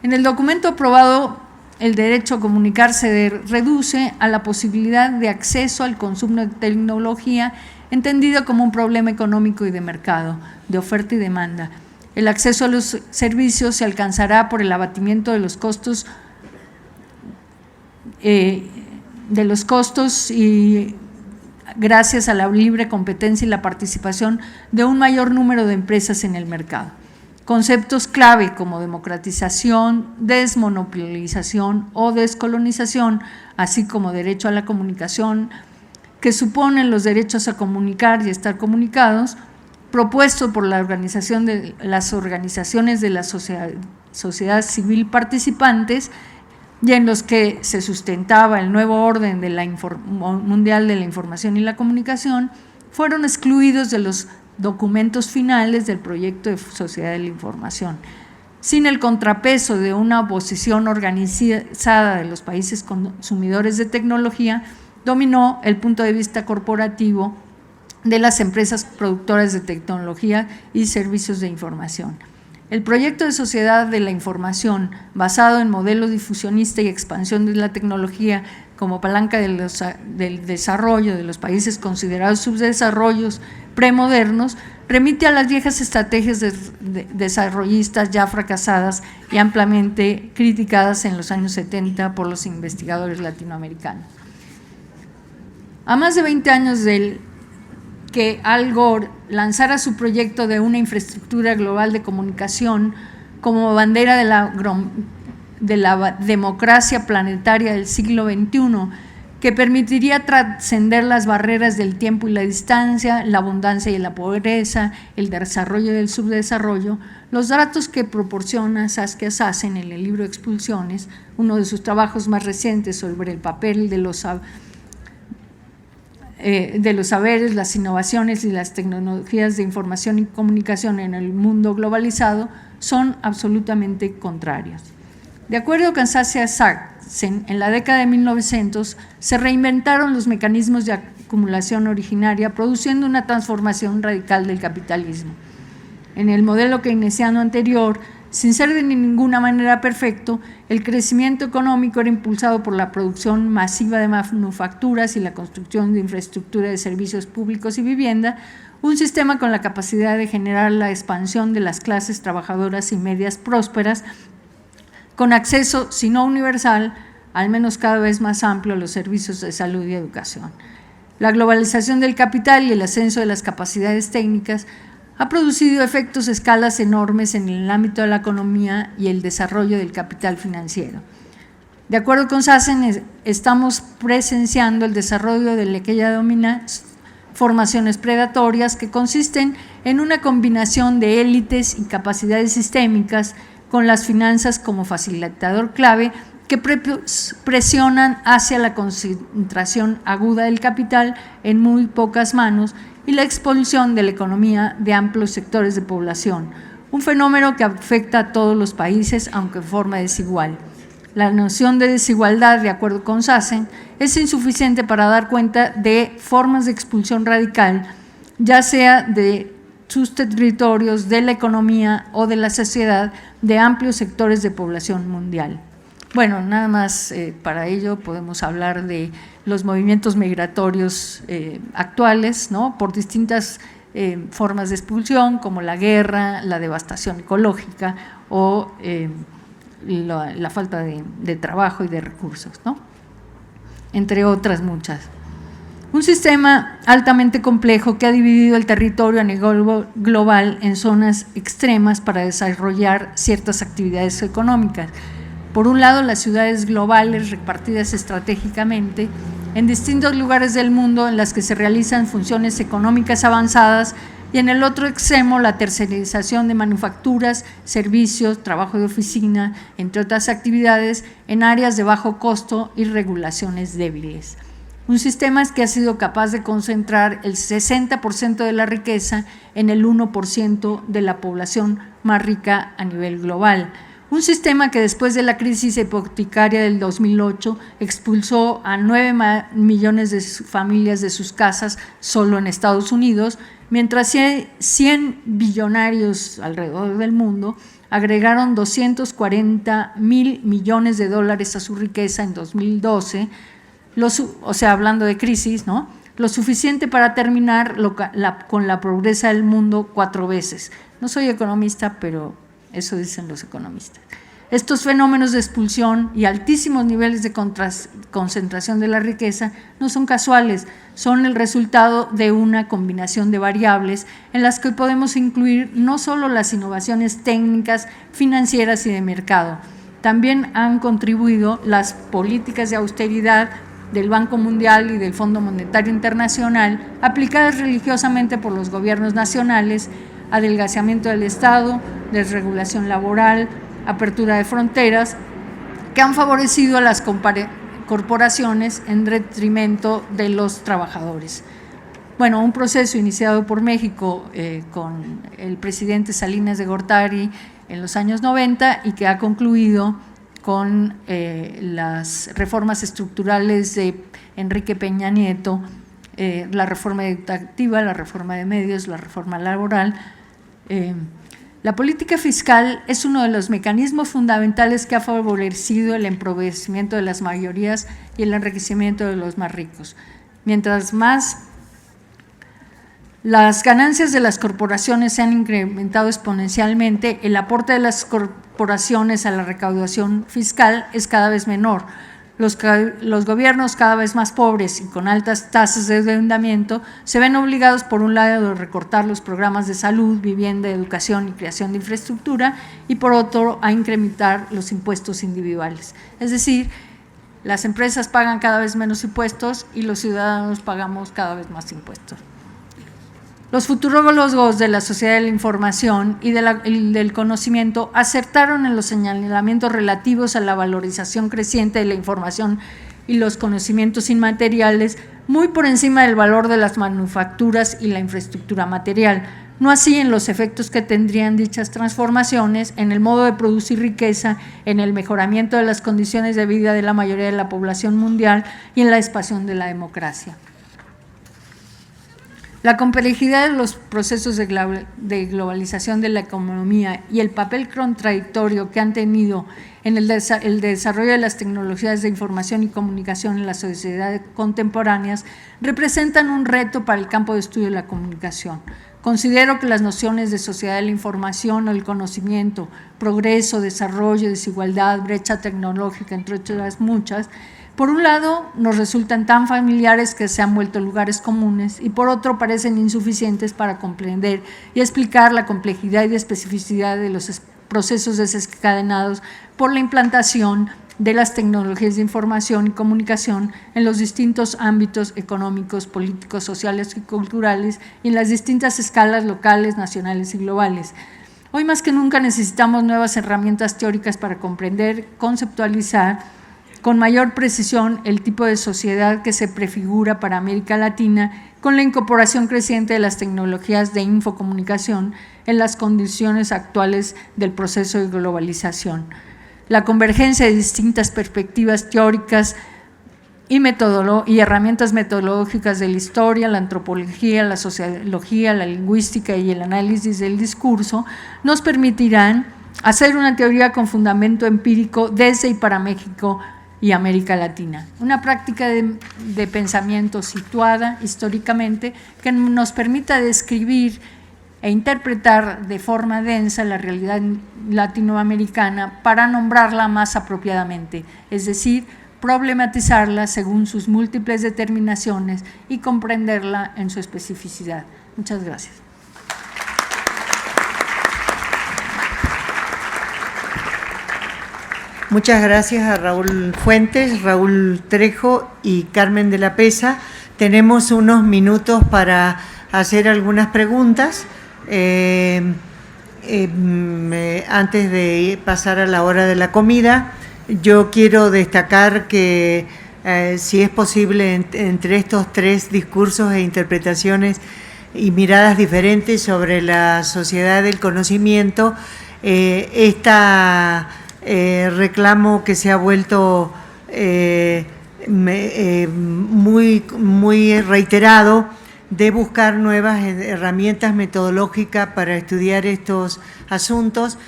En el documento aprobado, el derecho a comunicar se reduce a la posibilidad de acceso al consumo de tecnología, entendido como un problema económico y de mercado, de oferta y demanda. El acceso a los servicios se alcanzará por el abatimiento de los costos y gracias a la libre competencia y la participación de un mayor número de empresas en el mercado. Conceptos clave como democratización, desmonopolización o descolonización, así como derecho a la comunicación, que suponen los derechos a comunicar y estar comunicados, propuesto por las organizaciones de la sociedad civil participantes, y en los que se sustentaba el nuevo orden mundial de la información y la comunicación, fueron excluidos de los documentos finales del proyecto de Sociedad de la Información. Sin el contrapeso de una oposición organizada de los países consumidores de tecnología, dominó el punto de vista corporativo de las empresas productoras de tecnología y servicios de información. El proyecto de Sociedad de la Información, basado en modelo difusionista y expansión de la tecnología como palanca del desarrollo de los países considerados subdesarrollos premodernos, remite a las viejas estrategias desarrollistas ya fracasadas y ampliamente criticadas en los años 70 por los investigadores latinoamericanos. A más de 20 años del que Al Gore lanzara su proyecto de una infraestructura global de comunicación como bandera de la democracia planetaria del siglo XXI, que permitiría trascender las barreras del tiempo y la distancia, la abundancia y la pobreza, el desarrollo y el subdesarrollo, los datos que proporciona Saskia Sassen en el libro Expulsiones, uno de sus trabajos más recientes sobre el papel de los saberes, las innovaciones y las tecnologías de información y comunicación en el mundo globalizado, son absolutamente contrarios. De acuerdo con Saskia Sassen, en la década de 1900 se reinventaron los mecanismos de acumulación originaria, produciendo una transformación radical del capitalismo. En el modelo keynesiano anterior, sin ser de ninguna manera perfecto, el crecimiento económico era impulsado por la producción masiva de manufacturas y la construcción de infraestructura de servicios públicos y vivienda, un sistema con la capacidad de generar la expansión de las clases trabajadoras y medias prósperas, con acceso, si no universal, al menos cada vez más amplio a los servicios de salud y educación. La globalización del capital y el ascenso de las capacidades técnicas ha producido efectos a escalas enormes en el ámbito de la economía y el desarrollo del capital financiero. De acuerdo con Sassen, estamos presenciando el desarrollo de la que ella denomina formaciones predatorias, que consisten en una combinación de élites y capacidades sistémicas con las finanzas como facilitador clave, que presionan hacia la concentración aguda del capital en muy pocas manos y la expulsión de la economía de amplios sectores de población, un fenómeno que afecta a todos los países, aunque en forma desigual. La noción de desigualdad, de acuerdo con Sassen, es insuficiente para dar cuenta de formas de expulsión radical, ya sea de sus territorios, de la economía o de la sociedad, de amplios sectores de población mundial. Bueno, nada más para ello podemos hablar de los movimientos migratorios actuales, ¿no?, por distintas formas de expulsión, como la guerra, la devastación ecológica o la falta de trabajo y de recursos, ¿no?, entre otras muchas. Un sistema altamente complejo que ha dividido el territorio a nivel global en zonas extremas para desarrollar ciertas actividades económicas. Por un lado, las ciudades globales repartidas estratégicamente en distintos lugares del mundo en las que se realizan funciones económicas avanzadas y en el otro extremo la tercerización de manufacturas, servicios, trabajo de oficina, entre otras actividades en áreas de bajo costo y regulaciones débiles. Un sistema que ha sido capaz de concentrar el 60% de la riqueza en el 1% de la población más rica a nivel global. Un sistema que después de la crisis hipotecaria del 2008 expulsó a 9 millones de familias de sus casas solo en Estados Unidos, mientras 100 billonarios alrededor del mundo agregaron 240,000 millones de dólares a su riqueza en 2012, o sea, hablando de crisis, ¿no? Lo suficiente para terminar con la pobreza del mundo 4 veces. No soy economista, pero eso dicen los economistas. Estos fenómenos de expulsión y altísimos niveles de concentración de la riqueza no son casuales, son el resultado de una combinación de variables en las que podemos incluir no solo las innovaciones técnicas, financieras y de mercado. También han contribuido las políticas de austeridad del Banco Mundial y del Fondo Monetario Internacional, aplicadas religiosamente por los gobiernos nacionales, adelgazamiento del Estado, desregulación laboral, apertura de fronteras, que han favorecido a las corporaciones en detrimento de los trabajadores. Bueno, un proceso iniciado por México con el presidente Salinas de Gortari en los años 90 y que ha concluido con las reformas estructurales de Enrique Peña Nieto, la reforma educativa, la reforma de medios, la reforma laboral. La política fiscal es uno de los mecanismos fundamentales que ha favorecido el empobrecimiento de las mayorías y el enriquecimiento de los más ricos. Mientras más las ganancias de las corporaciones se han incrementado exponencialmente, el aporte de las corporaciones a la recaudación fiscal es cada vez menor. Los gobiernos cada vez más pobres y con altas tasas de endeudamiento se ven obligados por un lado a recortar los programas de salud, vivienda, educación y creación de infraestructura y por otro a incrementar los impuestos individuales. Es decir, las empresas pagan cada vez menos impuestos y los ciudadanos pagamos cada vez más impuestos. Los futurólogos de la sociedad de la información y del conocimiento acertaron en los señalamientos relativos a la valorización creciente de la información y los conocimientos inmateriales, muy por encima del valor de las manufacturas y la infraestructura material. No así en los efectos que tendrían dichas transformaciones en el modo de producir riqueza, en el mejoramiento de las condiciones de vida de la mayoría de la población mundial y en la expansión de la democracia. La complejidad de los procesos de globalización de la economía y el papel contradictorio que han tenido en el desarrollo de las tecnologías de información y comunicación en las sociedades contemporáneas representan un reto para el campo de estudio de la comunicación. Considero que las nociones de sociedad de la información o el conocimiento, progreso, desarrollo, desigualdad, brecha tecnológica, entre otras muchas, por un lado, nos resultan tan familiares que se han vuelto lugares comunes y por otro parecen insuficientes para comprender y explicar la complejidad y especificidad de los procesos desencadenados por la implantación de las tecnologías de información y comunicación en los distintos ámbitos económicos, políticos, sociales y culturales y en las distintas escalas locales, nacionales y globales. Hoy más que nunca necesitamos nuevas herramientas teóricas para comprender, conceptualizar con mayor precisión el tipo de sociedad que se prefigura para América Latina con la incorporación creciente de las tecnologías de infocomunicación en las condiciones actuales del proceso de globalización. La convergencia de distintas perspectivas teóricas y herramientas metodológicas de la historia, la antropología, la sociología, la lingüística y el análisis del discurso nos permitirán hacer una teoría con fundamento empírico desde y para México y América Latina. Una práctica de pensamiento situada históricamente que nos permita describir e interpretar de forma densa la realidad latinoamericana para nombrarla más apropiadamente, es decir, problematizarla según sus múltiples determinaciones y comprenderla en su especificidad. Muchas gracias. Muchas gracias a Raúl Fuentes, Raúl Trejo y Carmen de la Pesa. Tenemos unos minutos para hacer algunas preguntas antes de pasar a la hora de la comida. Yo quiero destacar que si es posible entre estos tres discursos e interpretaciones y miradas diferentes sobre la sociedad del conocimiento, reclamo que se ha vuelto muy reiterado, de buscar nuevas herramientas metodológicas para estudiar estos asuntos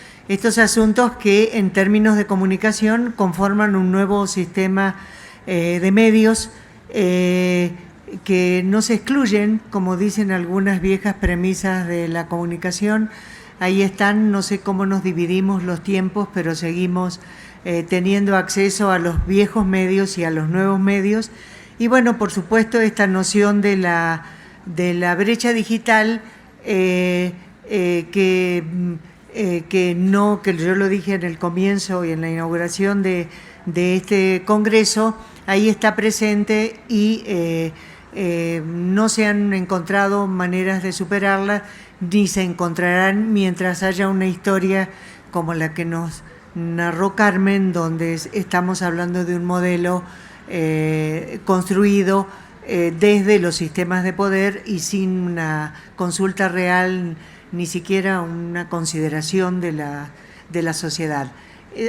que en términos de comunicación conforman un nuevo sistema de medios que no se excluyen, como dicen algunas viejas premisas de la comunicación. Ahí están, no sé cómo nos dividimos los tiempos, pero seguimos teniendo acceso a los viejos medios y a los nuevos medios. Y bueno, por supuesto, esta noción de la brecha digital que yo lo dije en el comienzo y en la inauguración de este congreso, ahí está presente y no se han encontrado maneras de superarla, ni se encontrarán mientras haya una historia como la que nos narró Carmen, donde estamos hablando de un modelo construido desde los sistemas de poder y sin una consulta real, ni siquiera una consideración de la sociedad.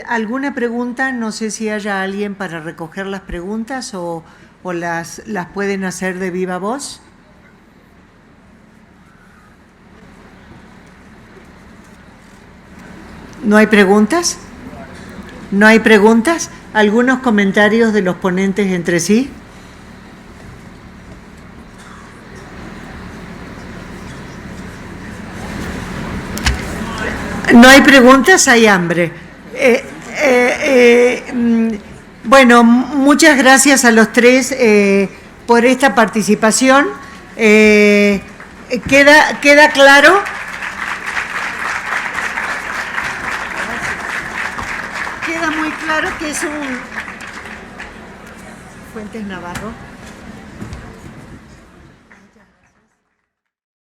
¿Alguna pregunta? No sé si haya alguien para recoger las preguntas o las pueden hacer de viva voz. ¿No hay preguntas? ¿No hay preguntas? ¿Algunos comentarios de los ponentes entre sí? No hay preguntas, hay hambre. Bueno, muchas gracias a los tres por esta participación. ¿Queda claro? Queda muy claro que es un... Fuentes Navarro.